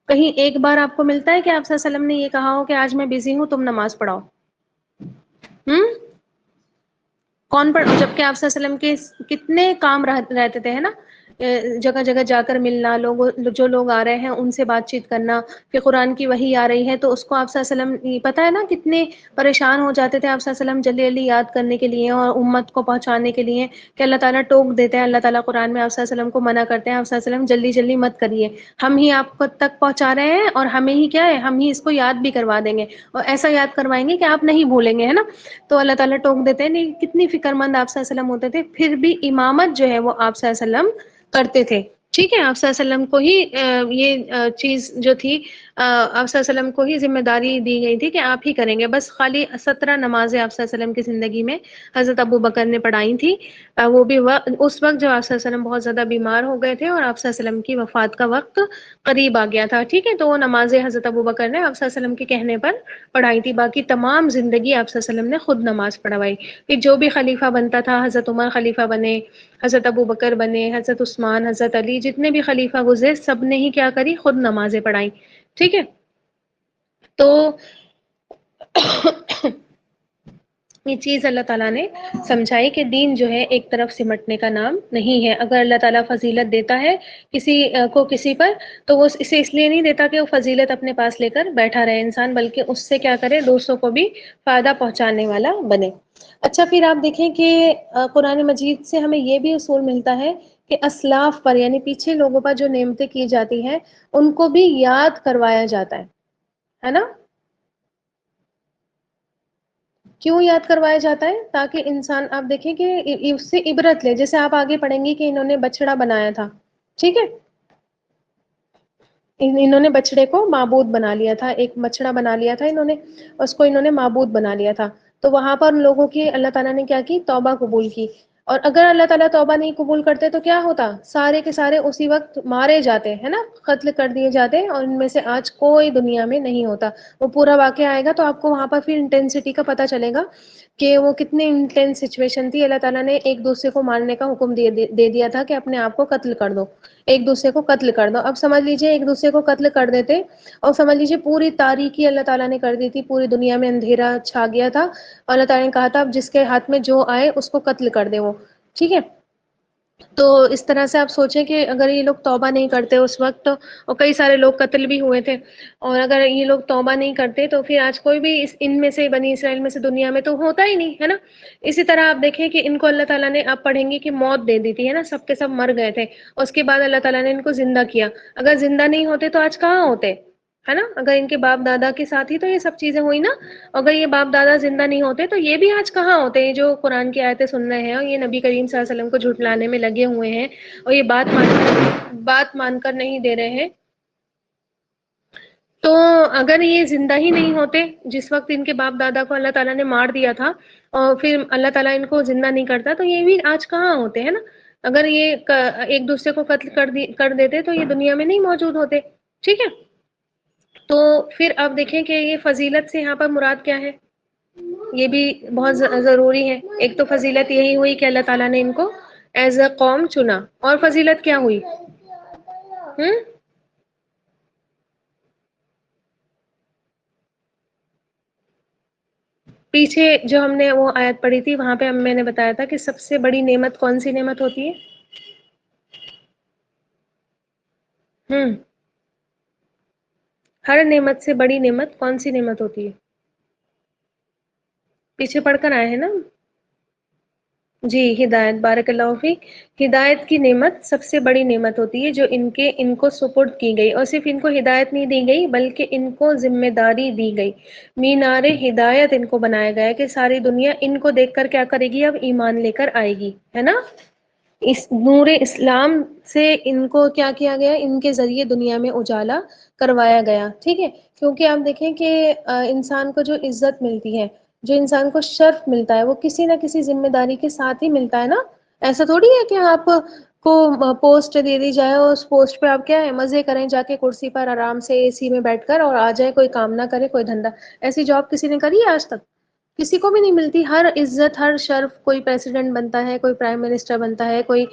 کہیں ایک بار آپ کو ملتا ہے کہ آپ صلی اللہ علیہ وسلم نے یہ کہا ہو کہ آج میں بزی ہوں تم نماز پڑھاؤ؟ کون پڑھ؟ جب کہ آپ صلی اللہ علیہ وسلم کے کتنے کام رہتے تھے، ہے نا. جگہ جگہ جا کر ملنا، لوگوں جو لوگ آ رہے ہیں ان سے بات چیت کرنا، پھر قرآن کی وحی آ رہی ہے تو اس کو آپ صلی اللہ علیہ وسلم پتہ ہے نا کتنے پریشان ہو جاتے تھے آپ صلی اللہ علیہ وسلم جلدی جلدی یاد کرنے کے لیے اور امت کو پہنچانے کے لیے، کہ اللہ تعالیٰ ٹوک دیتے ہیں، اللہ تعالیٰ قرآن میں آپ صلی اللہ علیہ وسلم کو منع کرتے ہیں، آپ صلی اللہ علیہ وسلم جلدی جلدی مت کریے، ہم ہی آپ کو تک پہنچا رہے ہیں اور ہمیں ہی کیا ہے، ہم ہی اس کو یاد بھی کروا دیں گے اور ایسا یاد کروائیں گے کہ آپ نہیں بھولیں گے، ہے نا۔ تو اللہ تعالیٰ ٹوک دیتے ہیں، نہیں کتنی فکر مند آپ صلی اللہ علیہ وسلم ہوتے تھے، پھر بھی امامت جو ہے وہ آپ صلی اللہ علیہ وسلم کرتے تھے، ٹھیک ہے۔ آپ صلی اللہ علیہ وسلم کو ہی یہ چیز جو تھی آپ صلی اللہ علیہ وسلم کو ہی ذمہ داری دی گئی تھی کہ آپ ہی کریں گے، بس خالی 17 نمازیں آپ صلی اللہ علیہ وسلم کی زندگی میں حضرت ابو بکر نے پڑھائی تھی، وہ بھی اس وقت جب آپ صلی اللہ علیہ وسلم بہت زیادہ بیمار ہو گئے تھے اور آپ صلی اللہ علیہ وسلم کی وفات کا وقت قریب آ گیا تھا، ٹھیک ہے۔ تو وہ نمازیں حضرت ابو بکر نے آپ صلی اللہ علیہ وسلم کے کہنے پر پڑھائی تھی، باقی تمام زندگی آپ صلی اللہ علیہ وسلم نے خود نماز پڑھوائی، کہ جو بھی خلیفہ بنتا تھا، حضرت عمر خلیفہ بنے، حضرت ابو بکر بنے، حضرت عثمان، حضرت علی، جتنے بھی خلیفہ گزرے سب نے ہی کیا کری، خود نمازیں پڑھائی، ٹھیک ہے۔ تو یہ چیز اللہ تعالیٰ نے سمجھائی کہ دین جو ہے ایک طرف سمٹنے کا نام نہیں ہے، اگر اللہ تعالیٰ فضیلت دیتا ہے کسی کو کسی پر تو وہ اسے اس لیے نہیں دیتا کہ وہ فضیلت اپنے پاس لے کر بیٹھا رہے انسان، بلکہ اس سے کیا کرے، دوسروں کو بھی فائدہ پہنچانے والا بنے۔ اچھا پھر آپ دیکھیں کہ قرآن مجید سے ہمیں یہ بھی اصول ملتا ہے کہ اسلاف پر یعنی پیچھے لوگوں پر جو نعمتیں کی جاتی ہیں ان کو بھی یاد کروایا جاتا ہے نا۔ کیوں یاد کروایا جاتا ہے؟ تاکہ انسان آپ دیکھیں کہ اس سے عبرت لے، جیسے آپ آگے پڑھیں گی کہ انہوں نے بچڑا بنایا تھا، ٹھیک ہے، انہوں نے بچڑے کو معبود بنا لیا تھا، ایک بچڑا بنا لیا تھا انہوں نے، اس کو انہوں نے معبود بنا لیا تھا، تو وہاں پر لوگوں کی اللہ تعالیٰ نے کیا کی، توبہ قبول کی، اور اگر اللہ تعالیٰ توبہ نہیں قبول کرتے تو کیا ہوتا، سارے کے سارے اسی وقت مارے جاتے ہے نا، قتل کر دیے جاتے، اور ان میں سے آج کوئی دنیا میں نہیں ہوتا۔ وہ پورا واقعہ آئے گا تو آپ کو وہاں پر پھر انٹینسٹی کا پتہ چلے گا کہ وہ کتنی انٹینس سچویشن تھی، اللہ تعالیٰ نے ایک دوسرے کو مارنے کا حکم دے دیا تھا کہ اپنے آپ کو قتل کر دو، ایک دوسرے کو قتل کر دو۔ اب سمجھ لیجئے ایک دوسرے کو قتل کر دیتے اور سمجھ لیجئے پوری تاریکی اللہ تعالیٰ نے کر دی تھی، پوری دنیا میں اندھیرا چھا گیا تھا، اور اللہ تعالیٰ نے کہا تھا اب جس کے ہاتھ میں جو آئے اس کو قتل کر دے وہ، ٹھیک ہے۔ تو اس طرح سے آپ سوچیں کہ اگر یہ لوگ توبہ نہیں کرتے اس وقت، اور کئی سارے لوگ قتل بھی ہوئے تھے، اور اگر یہ لوگ توبہ نہیں کرتے تو پھر آج کوئی بھی ان میں سے بنی اسرائیل میں سے دنیا میں تو ہوتا ہی نہیں، ہے نا۔ اسی طرح آپ دیکھیں کہ ان کو اللہ تعالیٰ نے، آپ پڑھیں گے کہ موت دے دی تھی، ہے نا، سب کے سب مر گئے تھے، اس کے بعد اللہ تعالیٰ نے ان کو زندہ کیا، اگر زندہ نہیں ہوتے تو آج کہاں ہوتے، ہے نا، اگر ان کے باپ دادا کے ساتھ ہی تو یہ سب چیزیں ہوئی نا، اگر یہ باپ دادا زندہ نہیں ہوتے تو یہ بھی آج کہاں ہوتے ہیں، جو قرآن کی آیتیں سن رہے ہیں اور یہ نبی کریم صلی اللہ علیہ وسلم کو جھٹلانے میں لگے ہوئے ہیں اور یہ بات مان کر نہیں دے رہے ہیں، تو اگر یہ زندہ ہی نہیں ہوتے جس وقت ان کے باپ دادا کو اللہ تعالیٰ نے مار دیا تھا اور پھر اللہ تعالیٰ ان کو زندہ نہیں کرتا تو یہ بھی آج کہاں ہوتے، ہے نا۔ اگر یہ ایک دوسرے کو قتل کر دیتے تو یہ دنیا میں نہیں موجود ہوتے، ٹھیک ہے۔ تو پھر آپ دیکھیں کہ یہ فضیلت سے یہاں پر مراد کیا ہے، یہ بھی بہت ضروری ہے۔ ایک تو فضیلت یہی ہوئی کہ اللہ تعالیٰ نے ان کو ایز اے قوم چنا، اور فضیلت کیا ہوئی، پیچھے جو ہم نے وہ آیت پڑھی تھی وہاں پہ میں نے بتایا تھا کہ سب سے بڑی نعمت کون سی نعمت ہوتی ہے، ہر نعمت سے بڑی نعمت کون سی نعمت ہوتی ہے، پیچھے پڑھ کر آئے ہیں نا، جی ہدایت، بارک اللہ فیک، ہدایت کی نعمت سب سے بڑی نعمت ہوتی ہے جو ان کو سپرد کی گئی، اور صرف ان کو ہدایت نہیں دی گئی بلکہ ان کو ذمہ داری دی گئی، مینار ہدایت ان کو بنایا گیا کہ ساری دنیا ان کو دیکھ کر کیا کرے گی، اب ایمان لے کر آئے گی، ہے نا۔ اس نور اسلام سے ان کو کیا کیا گیا، ان کے ذریعے دنیا میں اجالا کروایا گیا، ٹھیک ہے۔ کیونکہ آپ دیکھیں کہ انسان کو جو عزت ملتی ہے، جو انسان کو شرف ملتا ہے وہ کسی نہ کسی ذمہ داری کے ساتھ ہی ملتا ہے نا، ایسا تھوڑی ہے کہ آپ کو پوسٹ دے دی جائے اور اس پوسٹ پہ آپ کیا ہے مزے کریں جا کے کرسی پر آرام سے اے سی میں بیٹھ کر اور آ جائے، کوئی کام نہ کرے، کوئی دھندا، ایسی جاب کسی نے کری ہے آج تک، کسی کو بھی نہیں ملتی۔ ہر عزت، ہر شرف، کوئی پریزیڈنٹ بنتا ہے، کوئی پرائم منسٹر بنتا ہے، کوئی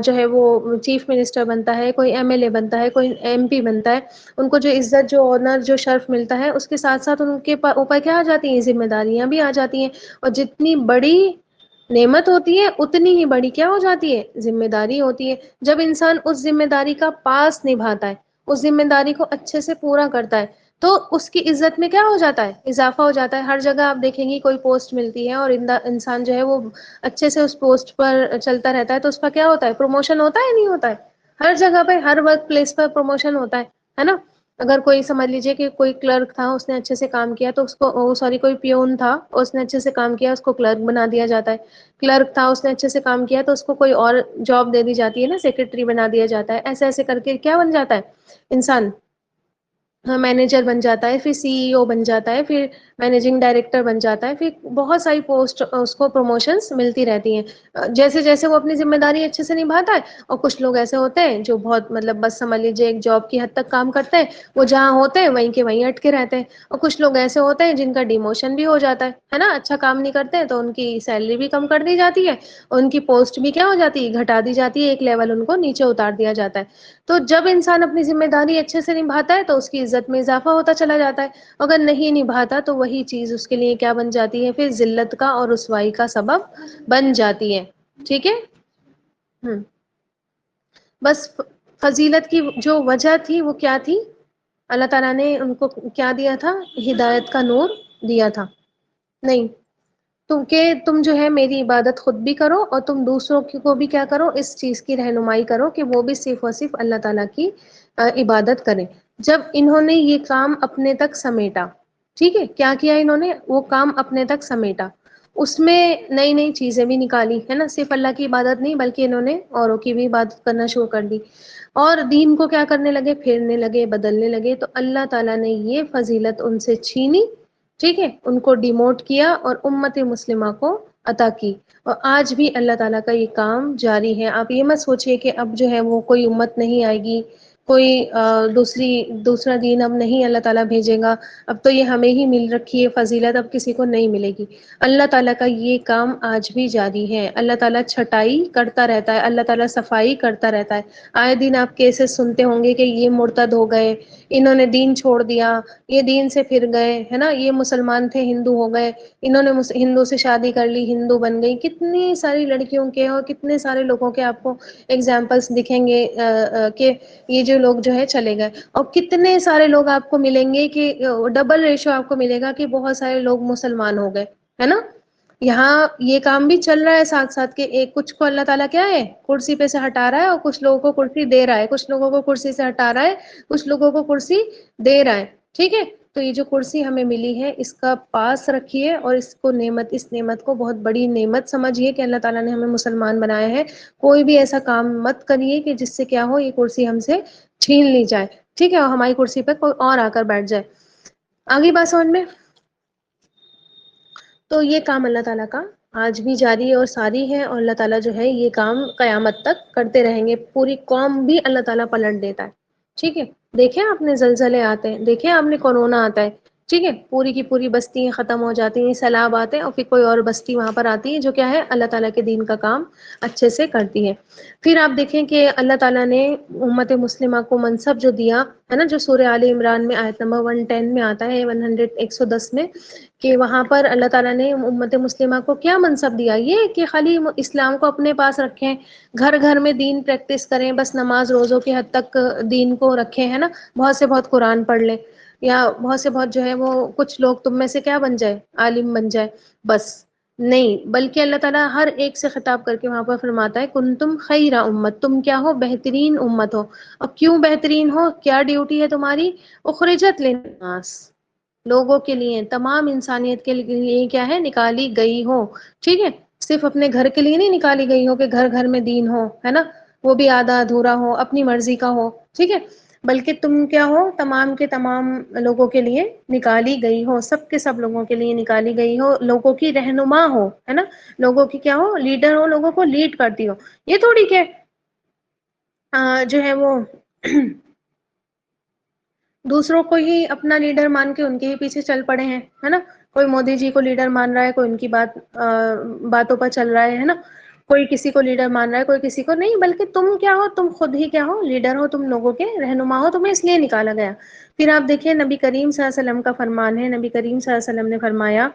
جو ہے وہ چیف منسٹر بنتا ہے، کوئی ایم ایل اے بنتا ہے، کوئی ایم پی بنتا ہے، ان کو جو عزت، جو آنر، جو شرف ملتا ہے اس کے ساتھ ساتھ ان کے اوپر کیا آ جاتی ہیں، ذمہ داریاں بھی آ جاتی ہیں، اور نعمت ہوتی ہے اتنی ہی بڑی کیا ہو جاتی ہے؟ ذمہ داری ہوتی ہے. جب انسان اس ذمہ داری کا پاس نبھاتا ہے، اس ذمہ داری کو اچھے سے پورا کرتا ہے، تو اس کی عزت میں کیا ہو جاتا ہے؟ اضافہ ہو جاتا ہے. ہر جگہ آپ دیکھیں گی کوئی پوسٹ ملتی ہے اور انسان جو ہے وہ اچھے سے اس پوسٹ پر چلتا رہتا ہے، تو اس کا کیا ہوتا ہے؟ پروموشن ہوتا ہے نہیں ہوتا ہے؟ ہر جگہ پہ، ہر ورک پلیس پر پروموشن ہوتا ہے نا. اگر کوئی سمجھ لیجئے کہ کوئی کلرک تھا، اس نے اچھے سے کام کیا تو اس کو سوری کوئی پیون تھا، اس نے اچھے سے کام کیا، اس کو کلرک بنا دیا جاتا ہے. کلرک تھا، اس نے اچھے سے کام کیا تو اس کو کوئی اور جاب دے دی جاتی ہے نا، سیکریٹری بنا دیا جاتا ہے. ایسے ایسے کر کے کیا بن جاتا ہے انسان؟ مینیجر بن جاتا ہے، پھر سی ای او بن جاتا ہے، پھر مینیجنگ ڈائریکٹر بن جاتا ہے، پھر بہت ساری پوسٹ اس کو پروموشنس ملتی رہتی ہیں جیسے جیسے وہ اپنی ذمہ داری اچھے سے نبھاتا ہے. اور کچھ لوگ ایسے ہوتے ہیں جو بہت مطلب بس سمجھ لیجیے ایک جاب کی حد تک کام کرتے ہیں، وہ جہاں ہوتے ہیں وہیں کے وہیں اٹکے رہتے ہیں. اور کچھ لوگ ایسے ہوتے ہیں جن کا ڈیموشن بھی ہو جاتا ہے نا، اچھا کام نہیں کرتے ہیں تو ان کی سیلری بھی کم کر دی جاتی ہے، ان کی پوسٹ بھی کیا ہو جاتی ہے؟ گھٹا دی جاتی ہے، ایک لیول ان کو نیچے اتار دیا جاتا ہے. تو جب انسان اپنی ذمہ داری اچھے سے نبھاتا ہے تو اس کی عزت میں اضافہ ہوتا چلا جاتا ہے. اگر نہیں نبھاتا تو وہی چیز اس کے لیے کیا بن جاتی ہے؟ پھر ذلت کا اور رسوائی کا سبب بن جاتی ہے. ٹھیک ہے. بس فضیلت کی جو وجہ تھی وہ کیا تھی؟ اللہ تعالیٰ نے ان کو کیا دیا تھا؟ ہدایت کا نور دیا تھا. نہیں تم جو ہے میری عبادت خود بھی کرو اور تم دوسروں کو بھی کیا کرو؟ اس چیز کی رہنمائی کرو کہ وہ بھی صرف اور صرف اللہ تعالیٰ کی عبادت کریں. جب انہوں نے یہ کام اپنے تک سمیٹا، ٹھیک ہے، کیا کیا انہوں نے؟ وہ کام اپنے تک سمیٹا، اس میں نئی نئی چیزیں بھی نکالی ہے نا. صرف اللہ کی عبادت نہیں بلکہ انہوں نے اوروں کی بھی عبادت کرنا شروع کر دی اور دین کو کیا کرنے لگے؟ پھیرنے لگے، بدلنے لگے. تو اللہ تعالیٰ نے یہ فضیلت ان سے چھینی، ٹھیک ہے، ان کو ڈیموٹ کیا اور امت مسلمہ کو عطا کی. اور آج بھی اللہ تعالیٰ کا یہ کام جاری ہے. آپ یہ مت سوچئے کہ اب جو ہے وہ کوئی امت نہیں آئے گی، کوئی دوسرا دین اب نہیں اللہ تعالیٰ بھیجے گا، اب تو یہ ہمیں ہی مل رکھی ہے فضیلت، اب کسی کو نہیں ملے گی. اللہ تعالیٰ کا یہ کام آج بھی جاری ہے. اللہ تعالیٰ چھٹائی کرتا رہتا ہے، اللہ تعالیٰ صفائی کرتا رہتا ہے. آئے دن آپ کیسز سنتے ہوں گے کہ یہ مرتد ہو گئے، انہوں نے دین چھوڑ دیا، یہ دین سے پھر گئے، ہے نا، یہ مسلمان تھے ہندو ہو گئے، انہوں نے ہندو سے شادی کر لی، ہندو بن گئی. کتنی ساری لڑکیوں کے اور کتنے سارے لوگوں کے آپ کو ایگزامپلس دکھیں گے کہ یہ جو لوگ جو ہے چلے گئے. اور کتنے سارے لوگ آپ کو ملیں گے کہ ڈبل ریشو آپ کو ملے گا کہ بہت سارے لوگ مسلمان ہو گئے، ہے نا. یہاں یہ کام بھی چل رہا ہے ساتھ ساتھ کہ ایک کچھ کو اللہ تعالیٰ کیا ہے؟ کرسی پہ سے ہٹا رہا ہے اور کچھ لوگوں کو کرسی دے رہا ہے، کچھ لوگوں کو کرسی سے ہٹا رہا ہے، کچھ لوگوں کو کرسی دے رہا ہے. ٹھیک ہے. تو یہ جو کرسی ہمیں ملی ہے اس کا پاس رکھیے اور اس نعمت کو بہت بڑی نعمت سمجھیے کہ اللہ تعالیٰ نے ہمیں مسلمان بنایا ہے. کوئی بھی ایسا کام مت کریے کہ جس سے کیا ہو یہ کرسی ہم سے چھین لی جائے، ٹھیک ہے، اور ہماری کرسی پہ کوئی اور آ کر بیٹھ جائے. آگے بات سمجھ میں؟ تو یہ کام اللہ تعالیٰ کا آج بھی جاری ہے اور ساری ہے، اور اللہ تعالیٰ جو ہے یہ کام قیامت تک کرتے رہیں گے. پوری قوم بھی اللہ تعالیٰ پلٹ دیتا ہے. ٹھیک ہے. دیکھیں آپ نے زلزلے آتے ہیں، دیکھیں آپ نے کورونا آتا ہے، ٹھیک ہے، پوری کی پوری بستیاں ختم ہو جاتی ہیں، سیلاب آتے ہیں اور پھر کوئی اور بستی وہاں پر آتی ہے جو کیا ہے؟ اللہ تعالیٰ کے دین کا کام اچھے سے کرتی ہے. پھر آپ دیکھیں کہ اللہ تعالیٰ نے امت مسلمہ کو منصب جو دیا ہے نا، جو سورہ آل عمران میں آیت نمبر 110 میں آتا ہے، 110 میں، کہ وہاں پر اللہ تعالیٰ نے امت مسلمہ کو کیا منصب دیا؟ یہ کہ خالی اسلام کو اپنے پاس رکھیں، گھر گھر میں دین پریکٹس کریں، بس نماز روزوں کی حد تک دین کو رکھیں، ہے نا، بہت سے بہت قرآن پڑھ لیں، یا بہت سے بہت جو ہے وہ کچھ لوگ تم میں سے کیا بن جائے؟ عالم بن جائے. بس نہیں، بلکہ اللہ تعالیٰ ہر ایک سے خطاب کر کے وہاں پر فرماتا ہے کنتم خیر امت، تم کیا ہو؟ بہترین امت ہو. اور کیوں بہترین ہو؟ کیا ڈیوٹی ہے تمہاری؟ اخرجت للناس، لوگوں کے لیے، تمام انسانیت کے لیے کیا ہے؟ نکالی گئی ہو. ٹھیک ہے. صرف اپنے گھر کے لیے نہیں نکالی گئی ہو کہ گھر گھر میں دین ہو، ہے نا، وہ بھی آدھا ادھورا ہو، اپنی مرضی کا ہو، ٹھیک ہے، بلکہ تم کیا ہو؟ تمام کے تمام لوگوں کے لیے نکالی گئی ہو، سب کے سب لوگوں کے لیے نکالی گئی ہو، لوگوں کی رہنما ہو، ہے نا، لوگوں کی کیا ہو؟ لیڈر ہو، لوگوں کو لیڈ کرتی ہو. یہ تھوڑی کہ جو ہے وہ دوسروں کو ہی اپنا لیڈر مان کے ان کے ہی پیچھے چل پڑے ہیں، ہے نا. کوئی مودی جی کو لیڈر مان رہا ہے، کوئی ان کی باتوں پر چل رہا ہے نا، کوئی کسی کو لیڈر مان رہا ہے، کوئی کسی کو نہیں، بلکہ تم کیا ہو؟ تم خود ہی کیا ہو؟ لیڈر ہو، تم لوگوں کے رہنما ہو، تمہیں اس لیے نکالا گیا. پھر آپ دیکھیں نبی کریم صلی اللہ علیہ وسلم کا فرمان ہے، نبی کریم صلی اللہ علیہ وسلم نے فرمایا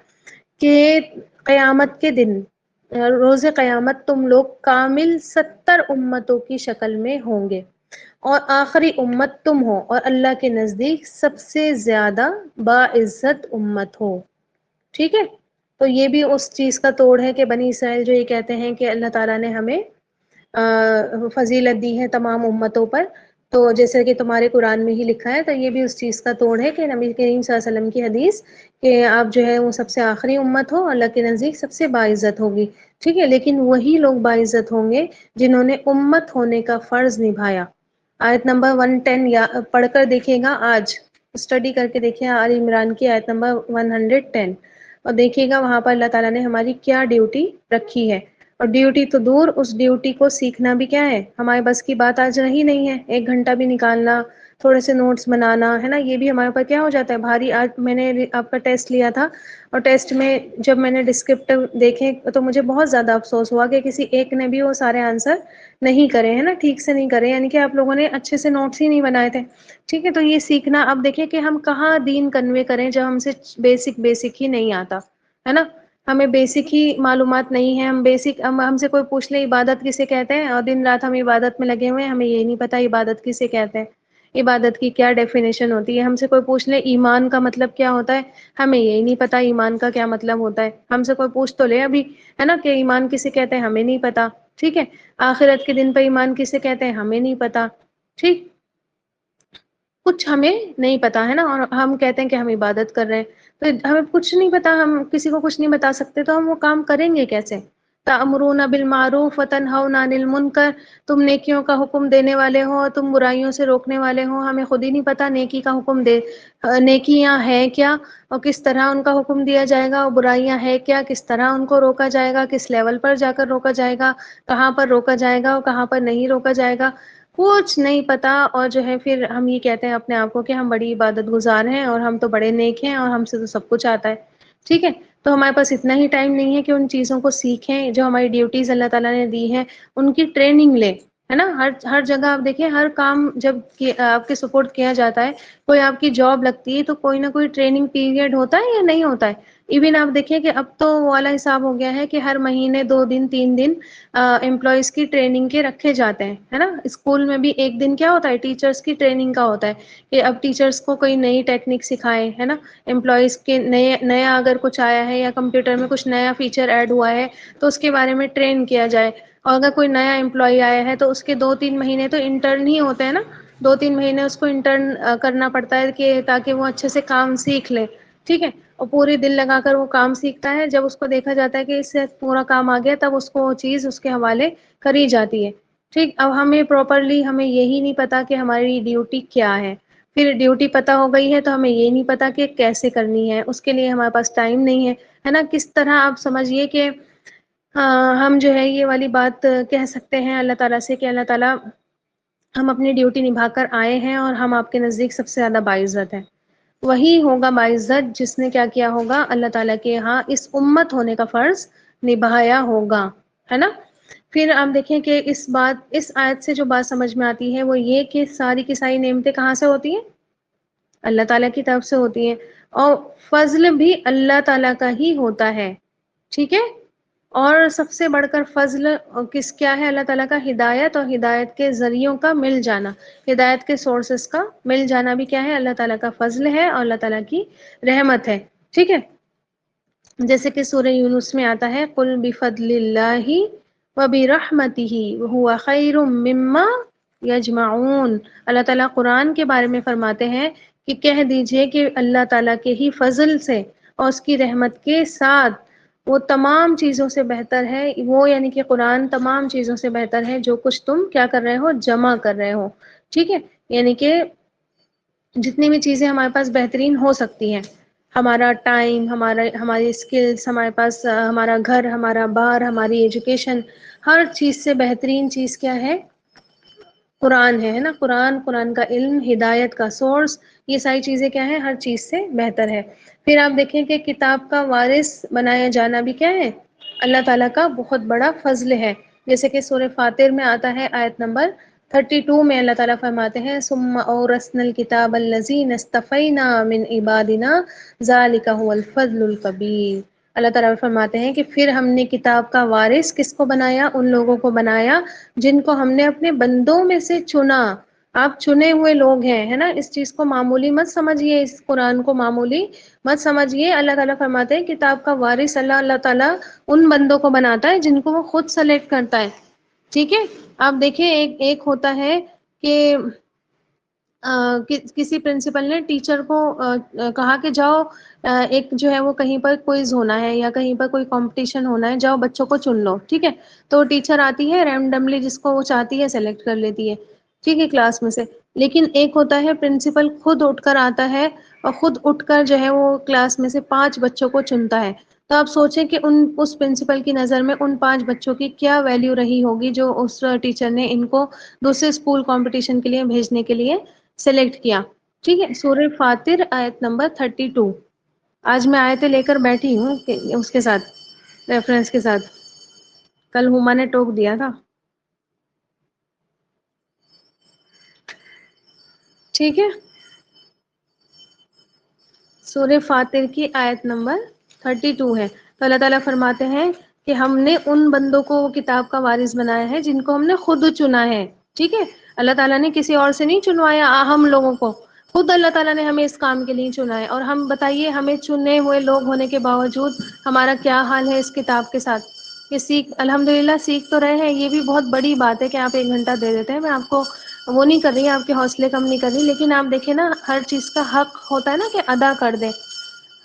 کہ قیامت کے دن روز قیامت تم لوگ کامل 70 امتوں کی شکل میں ہوں گے اور آخری امت تم ہو اور اللہ کے نزدیک سب سے زیادہ باعزت امت ہو. ٹھیک ہے، تو یہ بھی اس چیز کا توڑ ہے کہ بنی اسرائیل جو یہ کہتے ہیں کہ اللہ تعالیٰ نے ہمیں فضیلت دی ہے تمام امتوں پر، تو جیسے کہ تمہارے قرآن میں ہی لکھا ہے، تو یہ بھی اس چیز کا توڑ ہے کہ نبی کریم صلی اللہ علیہ وسلم کی حدیث کہ آپ جو ہے وہ سب سے آخری امت ہو، اللہ کے نزدیک سب سے باعزت ہوگی. ٹھیک ہے، لیکن وہی لوگ باعزت ہوں گے جنہوں نے امت ہونے کا فرض نبھایا. آیت نمبر 110 پڑھ کر دیکھیے گا، آج اسٹڈی کر کے دیکھیں آل عمران کی آیت نمبر 110 اور دیکھیے گا وہاں پر اللہ تعالیٰ نے ہماری کیا ڈیوٹی رکھی ہے. اور ڈیوٹی تو دور، اس ڈیوٹی کو سیکھنا بھی کیا ہے ہمارے بس کی بات آج رہی نہیں ہے. 1 گھنٹہ بھی نکالنا، تھوڑے سے نوٹس بنانا ہے نا، یہ بھی ہمارے اوپر کیا ہو جاتا ہے بھاری. آج میں نے آپ کا ٹیسٹ لیا تھا اور ٹیسٹ میں جب میں نے ڈسکرپٹیو دیکھے تو مجھے بہت زیادہ افسوس ہوا کہ کسی ایک نے بھی وہ سارے آنسر نہیں کرے ہے نا، ٹھیک سے نہیں کرے، یعنی کہ آپ لوگوں نے اچھے سے نوٹس ہی نہیں بنائے تھے. ٹھیک ہے، تو یہ سیکھنا. اب دیکھیں کہ ہم کہاں دین کنوے کریں جب ہم سے بیسک ہی نہیں آتا ہے نا. ہمیں بیسک ہی معلومات نہیں ہے، ہم بیسک ہم سے کوئی پوچھ لے عبادت کسے کہتے ہیں اور دن رات ہم عبادت میں لگے ہوئے ہیں، ہمیں یہ نہیں پتا عبادت کسے کہتے ہیں، عبادت کی کیا ڈیفینیشن ہوتی ہے. ہم سے کوئی پوچھ لے ایمان کا مطلب کیا ہوتا ہے، ہمیں یہی نہیں پتا ایمان کا کیا مطلب ہوتا ہے. ہم سے کوئی پوچھ تو لے ابھی ہے نا کہ ایمان کسے کہتے ہیں، ہمیں نہیں پتا. ٹھیک ہے، آخرت کے دن پہ ایمان کسے کہتے ہیں، ہمیں نہیں پتا. ٹھیک، کچھ ہمیں نہیں پتا ہے نا، اور ہم کہتے ہیں کہ ہم عبادت کر رہے ہیں. تو ہمیں کچھ نہیں پتا، ہم کسی کو کچھ نہیں بتا سکتے، تو ہم وہ کام کریں گے کیسے؟ تأمرون بالمعروف وتنہون عن المنکر، تم نیکیوں کا حکم دینے والے ہو اور تم برائیوں سے روکنے والے ہو. ہمیں خود ہی نہیں پتا نیکی کا حکم دے نیکیاں ہے کیا اور کس طرح ان کا حکم دیا جائے گا، اور برائیاں ہے کیا کس طرح ان کو روکا جائے گا، کس لیول پر جا کر روکا جائے گا، کہاں پر روکا جائے گا اور کہاں پر نہیں روکا جائے گا، کچھ نہیں پتا. اور جو ہے پھر ہم یہ کہتے ہیں اپنے آپ کو کہ ہم بڑی عبادت گزار ہیں اور ہم تو بڑے نیک ہیں اور ہم سے تو سب کچھ آتا ہے. ٹھیک ہے، تو ہمارے پاس اتنا ہی ٹائم نہیں ہے کہ ان چیزوں کو سیکھیں جو ہماری ڈیوٹیز اللہ تعالیٰ نے دی ہیں، ان کی ٹریننگ لیں ہے نا. ہر جگہ آپ دیکھیں، ہر کام جب آپ کے سپورٹ کیا جاتا ہے، کوئی آپ کی جاب لگتی ہے تو کوئی نہ کوئی ٹریننگ پیریڈ ہوتا ہے یا نہیں ہوتا ہے. ایون آپ دیکھیں کہ اب تو وہ والا حساب ہو گیا ہے کہ ہر مہینے 2 دن 3 دن امپلائیز کی ٹریننگ کے رکھے جاتے ہیں ہے نا. اسکول میں بھی ایک دن کیا ہوتا ہے ٹیچرس کی ٹریننگ کا ہوتا ہے کہ اب ٹیچرس کو کوئی نئی ٹیکنیک سکھائے ہے نا. امپلائیز کے نیا اگر کچھ آیا ہے یا کمپیوٹر میں کچھ نیا فیچر ایڈ ہوا ہے تو اس کے بارے میں ٹرین کیا جائے. اور اگر کوئی نیا امپلائی آیا ہے تو اس کے 2-3 مہینے تو انٹرن ہی ہوتے ہیں نا، 2-3 مہینے اس کو انٹرن کرنا پڑتا ہے کہ تاکہ وہ اچھے سے کام سیکھ لے. ٹھیک ہے، اور پورے دل لگا کر وہ کام سیکھتا ہے. جب اس کو دیکھا جاتا ہے کہ اس سے پورا کام آ گیا تب اس کو وہ چیز اس کے حوالے کری جاتی ہے. ٹھیک، اب ہمیں پراپرلی ہمیں یہی نہیں پتا کہ ہماری ڈیوٹی کیا ہے. پھر ڈیوٹی پتہ ہو گئی ہے تو ہمیں یہ نہیں پتا کہ کیسے کرنی ہے، اس کے لیے ہمارے پاس ٹائم نہیں ہے نا. کس طرح آپ سمجھیے کہ ہم جو ہے یہ والی بات کہہ سکتے ہیں اللہ تعالیٰ سے کہ اللہ تعالیٰ ہم اپنی ڈیوٹی نبھا کر آئے ہیں اور ہم آپ کے نزدیک سب سے زیادہ باعزت ہیں. وہی ہوگا باعزت جس نے کیا کیا ہوگا، اللہ تعالیٰ کے یہاں اس امت ہونے کا فرض نبھایا ہوگا ہے نا. پھر آپ دیکھیں کہ اس آیت سے جو بات سمجھ میں آتی ہے وہ یہ کہ ساری کی ساری نعمتیں کہاں سے ہوتی ہیں، اللہ تعالیٰ کی طرف سے ہوتی ہیں. اور فضل بھی اللہ تعالیٰ کا ہی ہوتا ہے. ٹھیک ہے، اور سب سے بڑھ کر فضل کیا ہے اللہ تعالیٰ کا، ہدایت اور ہدایت کے ذریعوں کا مل جانا، ہدایت کے سورسز کا مل جانا بھی کیا ہے اللہ تعالیٰ کا فضل ہے اور اللہ تعالیٰ کی رحمت ہے. ٹھیک ہے، جیسے کہ سورہ یونس میں آتا ہے قل بفضل اللہ وبرحمتہ وہو خیر مما یجمعون. اللہ تعالیٰ قرآن کے بارے میں فرماتے ہیں کہ کہہ دیجئے کہ اللہ تعالیٰ کے ہی فضل سے اور اس کی رحمت کے ساتھ وہ تمام چیزوں سے بہتر ہے، وہ یعنی کہ قرآن تمام چیزوں سے بہتر ہے جو کچھ تم کیا کر رہے ہو، جمع کر رہے ہو. ٹھیک ہے، یعنی کہ جتنی بھی چیزیں ہمارے پاس بہترین ہو سکتی ہیں، ہمارا ٹائم، ہماری اسکلس، ہمارے پاس ہمارا گھر، ہمارا بار، ہماری ایجوکیشن، ہر چیز سے بہترین چیز کیا ہے، قرآن ہے نا. قرآن کا علم، ہدایت کا سورس، یہ ساری چیزیں کیا ہے، ہر چیز سے بہتر ہے. پھر آپ دیکھیں کہ کتاب کا وارث بنایا جانا بھی کیا ہے، اللہ تعالیٰ کا بہت بڑا فضل ہے. جیسے کہ سورہ فاتر میں آتا ہے آیت نمبر 32 میں اللہ تعالیٰ فرماتے ہیں ثم اورثنا الکتاب الذین اصطفینا من عبادنا ذلک هو الفضل الکبیر. اللہ تعالیٰ فرماتے ہیں کہ پھر ہم نے کتاب کا وارث کس کو بنایا؟ ان لوگوں کو بنایا جن کو ہم نے اپنے بندوں میں سے چنا. آپ چنے ہوئے لوگ ہیں، ہے نا. اس چیز کو معمولی مت سمجھیے، اس قرآن کو معمولی مت سمجھیے. اللہ تعالیٰ فرماتے ہیں کتاب کا وارث اللہ تعالیٰ ان بندوں کو بناتا ہے جن کو وہ خود سلیکٹ کرتا ہے. ٹھیک ہے. آپ دیکھیں ایک ہوتا ہے کہ کسی پرنسپل نے ٹیچر کو کہا کہ جاؤ ایک جو ہے وہ کہیں پر کوئز ہونا ہے یا کہیں پر کوئی کمپٹیشن ہونا ہے، جاؤ بچوں کو چن لو. ٹھیک ہے. تو ٹیچر آتی ہے رینڈملی جس کو وہ چاہتی ہے سلیکٹ کر لیتی ہے، ٹھیک ہے، کلاس میں سے. لیکن ایک ہوتا ہے پرنسپل خود اٹھ کر آتا ہے اور خود اٹھ کر جو ہے وہ کلاس میں سے 5 بچوں کو چنتا ہے. تو آپ سوچیں کہ اس پرنسپل کی نظر میں ان 5 بچوں کی کیا ویلیو رہی ہوگی جو اس ٹیچر نے ان کو دوسرے اسکول کمپٹیشن کے لیے بھیجنے کے لیے سلیکٹ کیا. ٹھیک ہے. سورہ فاتر آیت نمبر 32. آج میں آیتیں لے کر بیٹھی ہوں اس کے ساتھ ریفرنس کے ساتھ. کل ہما نے ٹوک دیا تھا. ٹھیک ہے. سورہ فاتر کی آیت نمبر 32 ہے. تو اللہ تعالیٰ فرماتے ہیں کہ ہم نے ان بندوں کو وہ کتاب کا وارث بنایا ہے جن کو ہم نے خود چنا ہے. ٹھیک ہے. اللہ تعالیٰ نے کسی اور سے نہیں چنوایا ہم لوگوں کو، خود اللہ تعالیٰ نے ہمیں اس کام کے لیے چنا ہے. اور ہم بتائیے ہمیں چنے ہوئے لوگ ہونے کے باوجود ہمارا کیا حال ہے اس کتاب کے ساتھ. یہ سیکھ الحمدللہ سیکھ تو رہے ہیں، یہ بھی بہت بڑی بات ہے کہ آپ 1 گھنٹہ دے دیتے ہیں. میں آپ کو وہ نہیں کر رہی، آپ کے حوصلے کم نہیں کر رہی، لیکن آپ دیکھیں نا ہر چیز کا حق ہوتا ہے نا کہ ادا کر دیں.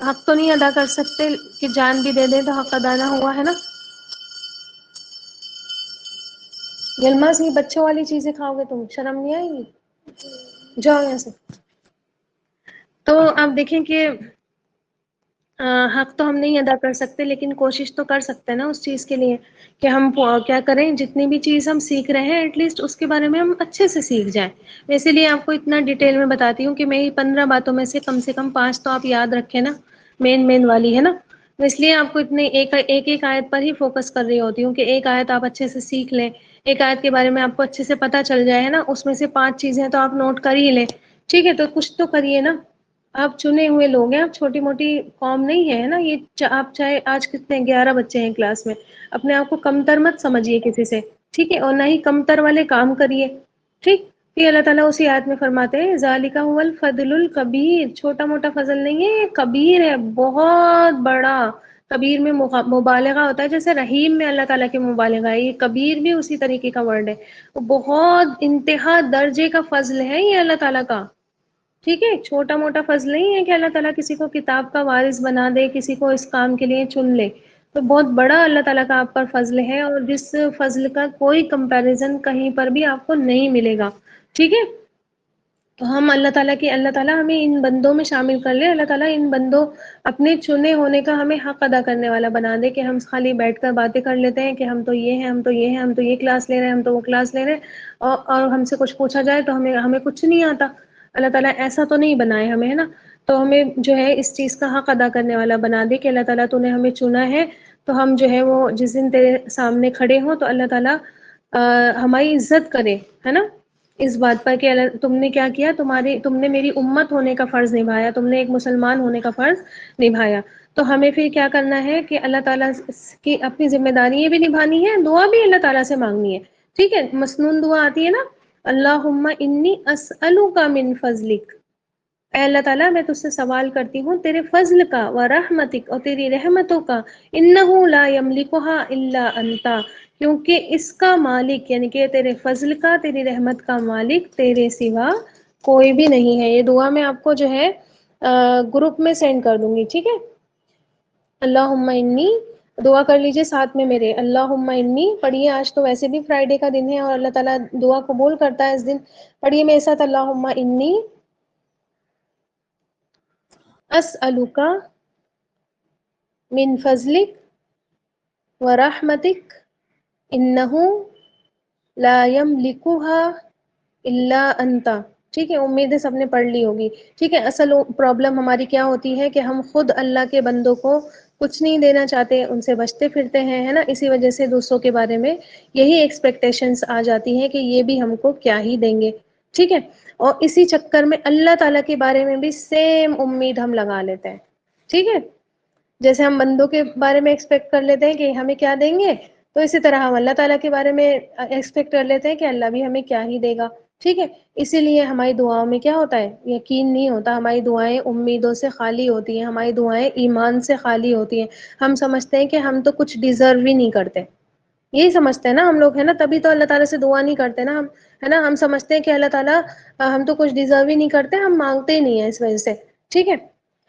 حق تو نہیں ادا کر سکتے کہ جان بھی دے دیں تو حق ادا نہ ہوا، ہے نا. یلماز یہ بچوں والی چیزیں کھاؤ گے تم شرم نہیں آئے گی؟ جاؤ یہاں سے. تو آپ دیکھیں کہ حق تو ہم نہیں ادا کر سکتے لیکن کوشش تو کر سکتے ہیں نا اس چیز کے لیے کہ ہم کیا کریں. جتنی بھی چیز ہم سیکھ رہے ہیں ایٹ لیسٹ اس کے بارے میں ہم اچھے سے سیکھ جائیں. اسی لیے آپ کو اتنا ڈیٹیل میں بتاتی ہوں کہ میری 15 باتوں میں سے کم 5 تو آپ یاد رکھیں نا، مین والی ہے نا. تو اس لیے آپ کو اتنے ایک آیت پر ہی فوکس کر رہی ہوتی ہوں کہ ایک آیت آپ اچھے سے سیکھ لیں، ایک آیت کے بارے میں آپ کو اچھے سے پتہ چل جائے، ہے نا. اس میں سے 5 چیزیں تو آپ نوٹ کر ہی لیں. ٹھیک ہے. تو کچھ تو کریے نا. آپ چنے ہوئے لوگ ہیں، آپ چھوٹی موٹی قوم نہیں ہے نا. یہ آپ چاہے آج کتنے 11 بچے ہیں کلاس میں، اپنے آپ کو کمتر مت سمجھیے کسی سے. ٹھیک ہے. اور نہ ہی کمتر والے کام کریے. ٹھیک. پھر اللہ تعالیٰ اسی آیت میں فرماتے ہیں ذالک هو الفضل الکبیر. چھوٹا موٹا فضل نہیں ہے، یہ کبیر ہے، بہت بڑا. کبیر میں مبالغہ ہوتا ہے، جیسے رحیم میں اللہ تعالیٰ کے مبالغہ ہے، یہ کبیر بھی اسی طریقے کا ورڈ ہے. بہت انتہا درجے کا فضل ہے یہ اللہ تعالیٰ کا. ٹھیک ہے. چھوٹا موٹا فضل نہیں ہے کہ اللہ تعالیٰ کسی کو کتاب کا وارث بنا دے، کسی کو اس کام کے لیے چن لے. تو بہت بڑا اللہ تعالیٰ کا آپ پر فضل ہے، اور جس فضل کا کوئی کمپیریزن کہیں پر بھی آپ کو نہیں ملے گا. ٹھیک ہے. تو ہم اللہ تعالیٰ ہمیں ان بندوں میں شامل کر لے. اللہ تعالیٰ ان بندوں اپنے چنے ہونے کا ہمیں حق ادا کرنے والا بنا دے کہ ہم خالی بیٹھ کر باتیں کر لیتے ہیں کہ ہم تو یہ ہیں، ہم تو یہ ہیں، ہم تو یہ کلاس لے رہے ہیں، ہم تو وہ کلاس لے رہے ہیں، اور ہم سے کچھ پوچھا جائے تو ہمیں کچھ نہیں آتا. اللہ تعالیٰ ایسا تو نہیں بنائے ہمیں، ہے نا. تو ہمیں جو ہے اس چیز کا حق ادا کرنے والا بنا دے کہ اللہ تعالیٰ تو نے ہمیں چنا ہے. تو ہم جو ہے وہ جس دن تیرے سامنے کھڑے ہوں تو اللہ تعالیٰ ہماری عزت کرے، ہے نا. اس بات پر کہ تم نے کیا کیا، تم نے میری امت ہونے کا فرض نبھایا، تم نے ایک مسلمان ہونے کا فرض نبھایا. تو ہمیں پھر کیا کرنا ہے کہ اللہ تعالیٰ کی اپنی ذمہ داری بھی نبھانی ہے، دعا بھی اللہ تعالیٰ سے مانگنی ہے. ٹھیک ہے. مسنون دعا آتی ہے نا، اللہم انی اسألک من فضلک. اے اللہ تعالیٰ میں تجھ سے سوال کرتی ہوں تیرے فضل کا، ورحمتک، اور تیری رحمتوں کا. انہ لا یملکها الا انت. کیونکہ اس کا مالک یعنی کہ تیرے فضل کا، تیری رحمت کا مالک تیرے سوا کوئی بھی نہیں ہے. یہ دعا میں آپ کو جو ہے گروپ میں سینڈ کر دوں گی. ٹھیک ہے. اللہم انی، دعا کر لیجئے ساتھ میں میرے. اللہم انی پڑھیے، آج تو ویسے بھی فرائیڈے کا دن ہے اور اللہ تعالیٰ دعا قبول کرتا ہے اس دن. پڑھیے میرے ساتھ، اللہم انی اسألک من فضلک ورحمتک انہ لا یملکها الا انت. ٹھیک ہے. امید ہے سب نے پڑھ لی ہوگی. ٹھیک ہے. اصل پرابلم ہماری کیا ہوتی ہے کہ ہم خود اللہ کے بندوں کو کچھ نہیں دینا چاہتے، ان سے بچتے پھرتے ہیں، ہے نا. اسی وجہ سے دوسروں کے بارے میں یہی ایکسپیکٹیشنز آ جاتی ہیں کہ یہ بھی ہم کو کیا ہی دیں گے. ٹھیک ہے. اور اسی چکر میں اللہ تعالیٰ کے بارے میں بھی سیم امید ہم لگا لیتے ہیں. ٹھیک ہے. جیسے ہم بندوں کے بارے میں ایکسپیکٹ کر لیتے ہیں کہ ہمیں کیا دیں گے، تو اسی طرح ہم اللہ تعالیٰ کے بارے میں ایکسپیکٹ کر لیتے ہیں کہ اللہ بھی ہمیں کیا ہی دے گا. ٹھیک ہے، اسی لیے ہماری دعاؤں میں کیا ہوتا ہے، یقین نہیں ہوتا. ہماری دعائیں امیدوں سے خالی ہوتی ہیں، ہماری دعائیں ایمان سے خالی ہوتی ہیں. ہم سمجھتے ہیں کہ ہم تو کچھ ڈیزرو ہی نہیں کرتے، یہی سمجھتے ہیں نا ہم لوگ، ہے نا، تبھی تو اللہ تعالیٰ سے دعا نہیں کرتے نا ہم، ہے نا. ہم سمجھتے ہیں کہ اللہ تعالیٰ ہم تو کچھ ڈیزرو ہی نہیں کرتے، ہم مانگتے ہی نہیں ہیں اس وجہ سے. ٹھیک ہے،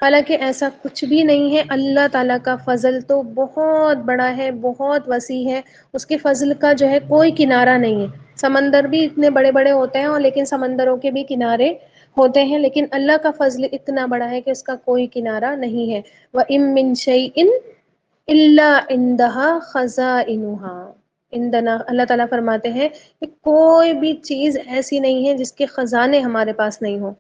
حالانکہ ایسا کچھ بھی نہیں ہے. اللہ تعالیٰ کا فضل تو بہت بڑا ہے، بہت وسیع ہے. اس کے فضل کا جو ہے کوئی کنارہ نہیں ہے. سمندر بھی اتنے بڑے بڑے ہوتے ہیں، اور لیکن سمندروں کے بھی کنارے ہوتے ہیں، لیکن اللہ کا فضل اتنا بڑا ہے کہ اس کا کوئی کنارہ نہیں ہے. وَإِن مِّن شَيْءٍ إِلَّا عِندَهَا خَزَائِنُهَا عندنا. اللہ تعالیٰ فرماتے ہیں کہ کوئی بھی چیز ایسی نہیں ہے جس کے خزانے ہمارے پاس نہیں ہوں.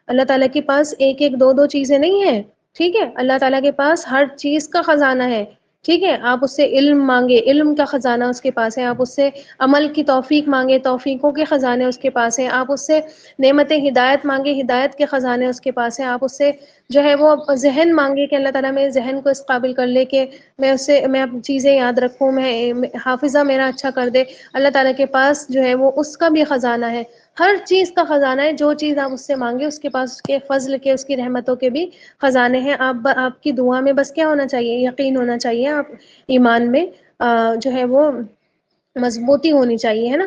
اللہ تعالیٰ کے پاس ایک ایک دو دو چیزیں نہیں ہیں. ٹھیک ہے، اللہ تعالیٰ کے پاس ہر چیز کا خزانہ ہے. ٹھیک ہے، آپ اس سے علم مانگے، علم کا خزانہ اس کے پاس ہے. آپ اس سے عمل کی توفیق مانگے، توفیقوں کے خزانے اس کے پاس ہیں. آپ اس سے نعمت ہدایت مانگے، ہدایت کے خزانے اس کے پاس ہیں. آپ اس سے جو ہے وہ ذہن مانگے کہ اللہ تعالیٰ میرے ذہن کو اس قابل کر لے کہ میں چیزیں یاد رکھوں، میں حافظہ میرا اچھا کر دے. اللہ تعالیٰ کے پاس جو ہے وہ اس کا بھی خزانہ ہے، ہر چیز کا خزانہ ہے. جو چیز آپ اس سے مانگے اس کے پاس اس کے فضل کے، اس کی رحمتوں کے بھی خزانے ہیں. آپ کی دعا میں بس کیا ہونا چاہیے، یقین ہونا چاہیے. آپ ایمان میں جو ہے وہ مضبوطی ہونی چاہیے، ہے نا.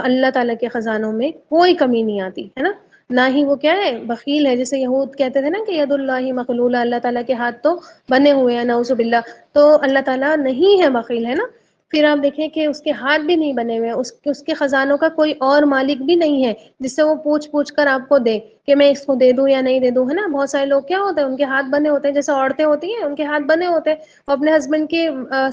اللہ تعالیٰ کے خزانوں میں کوئی کمی نہیں آتی، ہے نا. نہ ہی وہ کیا ہے، بخیل ہے. جیسے یہود کہتے تھے نا کہ ید اللہ مغلولہ، اللہ تعالیٰ کے ہاتھ تو بنے ہوئے ہیں، نعوذ باللہ. تو اللہ تعالیٰ نہیں ہے بخیل، ہے نا. پھر آپ دیکھیں کہ اس کے ہاتھ بھی نہیں بنے ہوئے، اس کے خزانوں کا کوئی اور مالک بھی نہیں ہے جس سے وہ پوچھ پوچھ کر آپ کو دے کہ میں اس کو دے دوں یا نہیں دے دوں، ہے نا. بہت سارے لوگ کیا ہوتے ہیں، ان کے ہاتھ بنے ہوتے ہیں، جیسے عورتیں ہوتی ہیں ان کے ہاتھ بنے ہوتے ہیں، وہ اپنے ہسبینڈ کے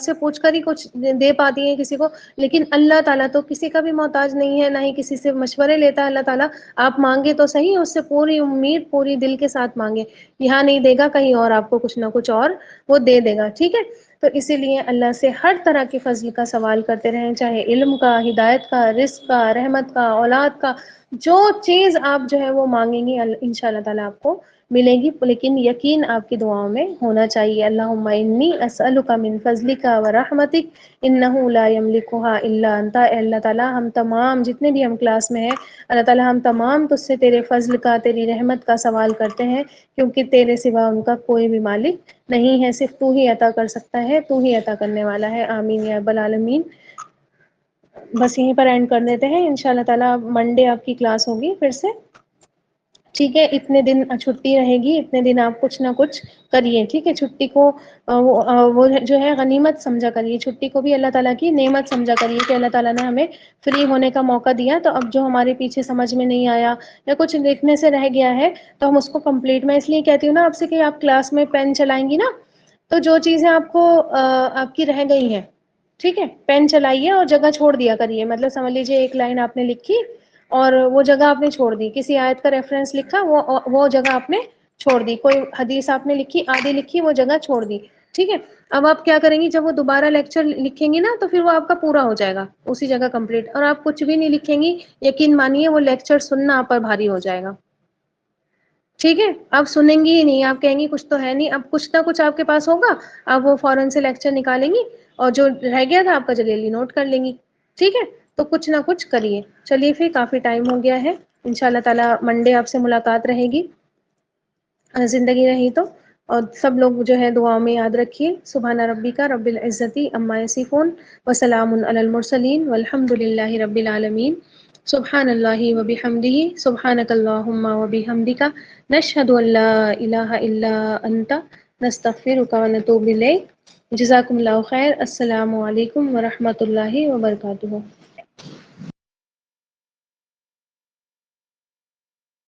سے پوچھ کر ہی کچھ دے پاتی ہیں کسی کو. لیکن اللہ تعالیٰ تو کسی کا بھی محتاج نہیں ہے، نہ ہی کسی سے مشورے لیتا ہے. اللہ تعالیٰ آپ مانگے تو صحیح، اس سے پوری امید پوری دل کے ساتھ مانگے. یہاں نہیں دے گا، کہیں اور آپ کو کچھ نہ کچھ اور وہ دے دے گا. ٹھیک ہے، تو اسی لیے اللہ سے ہر طرح کے فضل کا سوال کرتے رہیں، چاہے علم کا، ہدایت کا، رزق کا، رحمت کا، اولاد کا. جو چیز آپ جو ہے وہ مانگیں گی ان شاء اللہ تعالیٰ آپ کو ملے گی. لیکن یقین آپ کی دعاؤں میں ہونا چاہیے. اللہم انی اسألک من فضلک ورحمتک انہ لا یملکها الا انت. اے اللہ تعالیٰ، ہم تمام جتنے بھی ہم کلاس میں ہیں، اللہ تعالیٰ ہم تمام تجھ سے تیرے فضل کا، تیری رحمت کا سوال کرتے ہیں، کیونکہ تیرے سوا ان کا کوئی بھی مالک نہیں ہے. صرف تو ہی عطا کر سکتا ہے، تو ہی عطا کرنے والا ہے. آمین یا رب العالمین. بس یہیں پر اینڈ کر دیتے ہیں. ان شاء اللہ تعالیٰ منڈے آپ کی کلاس ہوگی پھر سے. ٹھیک ہے، اتنے دن چھٹی رہے گی، اتنے دن آپ کچھ نہ کچھ کریے. ٹھیک ہے، چھٹی کو وہ جو ہے غنیمت سمجھا کریے. چھٹی کو بھی اللہ تعالیٰ کی نعمت سمجھا کریے کہ اللہ تعالیٰ نے ہمیں فری ہونے کا موقع دیا. تو اب جو ہمارے پیچھے سمجھ میں نہیں آیا یا کچھ دیکھنے سے رہ گیا ہے تو ہم اس کو کمپلیٹ. میں اس لیے کہتی ہوں نا آپ سے کہ آپ کلاس میں پین چلائیں گی نا، تو جو چیزیں آپ کو آپ کی رہ گئی ہیں، ٹھیک ہے، پین چلائیے اور جگہ چھوڑ دیا کریے. مطلب سمجھ لیجیے ایک لائن آپ نے لکھی اور وہ جگہ آپ نے چھوڑ دی، کسی آیت کا ریفرنس لکھا، وہ جگہ آپ نے چھوڑ دی. کوئی حدیث آپ نے لکھی، آدھی لکھی، وہ جگہ چھوڑ دی. ٹھیک ہے، اب آپ کیا کریں گی، جب وہ دوبارہ لیکچر لکھیں گی نا تو پھر وہ آپ کا پورا ہو جائے گا اسی جگہ کمپلیٹ. اور آپ کچھ بھی نہیں لکھیں گی، یقین مانیے وہ لیکچر سننا آپ پر بھاری ہو جائے گا. ٹھیک ہے، آپ سنیں گی ہی نہیں، آپ کہیں گی کچھ تو ہے نہیں. اب کچھ نہ کچھ آپ کے پاس ہوگا، آپ وہ فوراً سے لیکچر نکالیں گی اور جو رہ گیا تھا آپ کا جلدی نوٹ کر لیں گی. ٹھیک ہے، تو کچھ نہ کچھ کریے. چلیے پھر کافی ٹائم ہو گیا ہے. ان شاء اللہ تعالیٰ منڈے آپ سے ملاقات رہے گی، زندگی رہی تو. اور سب لوگ جو ہے دعاؤں میں یاد رکھیے. سبحان ربک رب العزت عما یصفون وسلام علی المرسلین والحمد للہ رب العالمین. سبحان اللہ وبحمدہ، سبحانک اللہم وبحمدک، نشہد ان لا الہ الا انت، نستغفرک ونتوب الیک. جزاکم اللہ خیر. السلام علیکم ورحمۃ اللہ وبرکاتہ.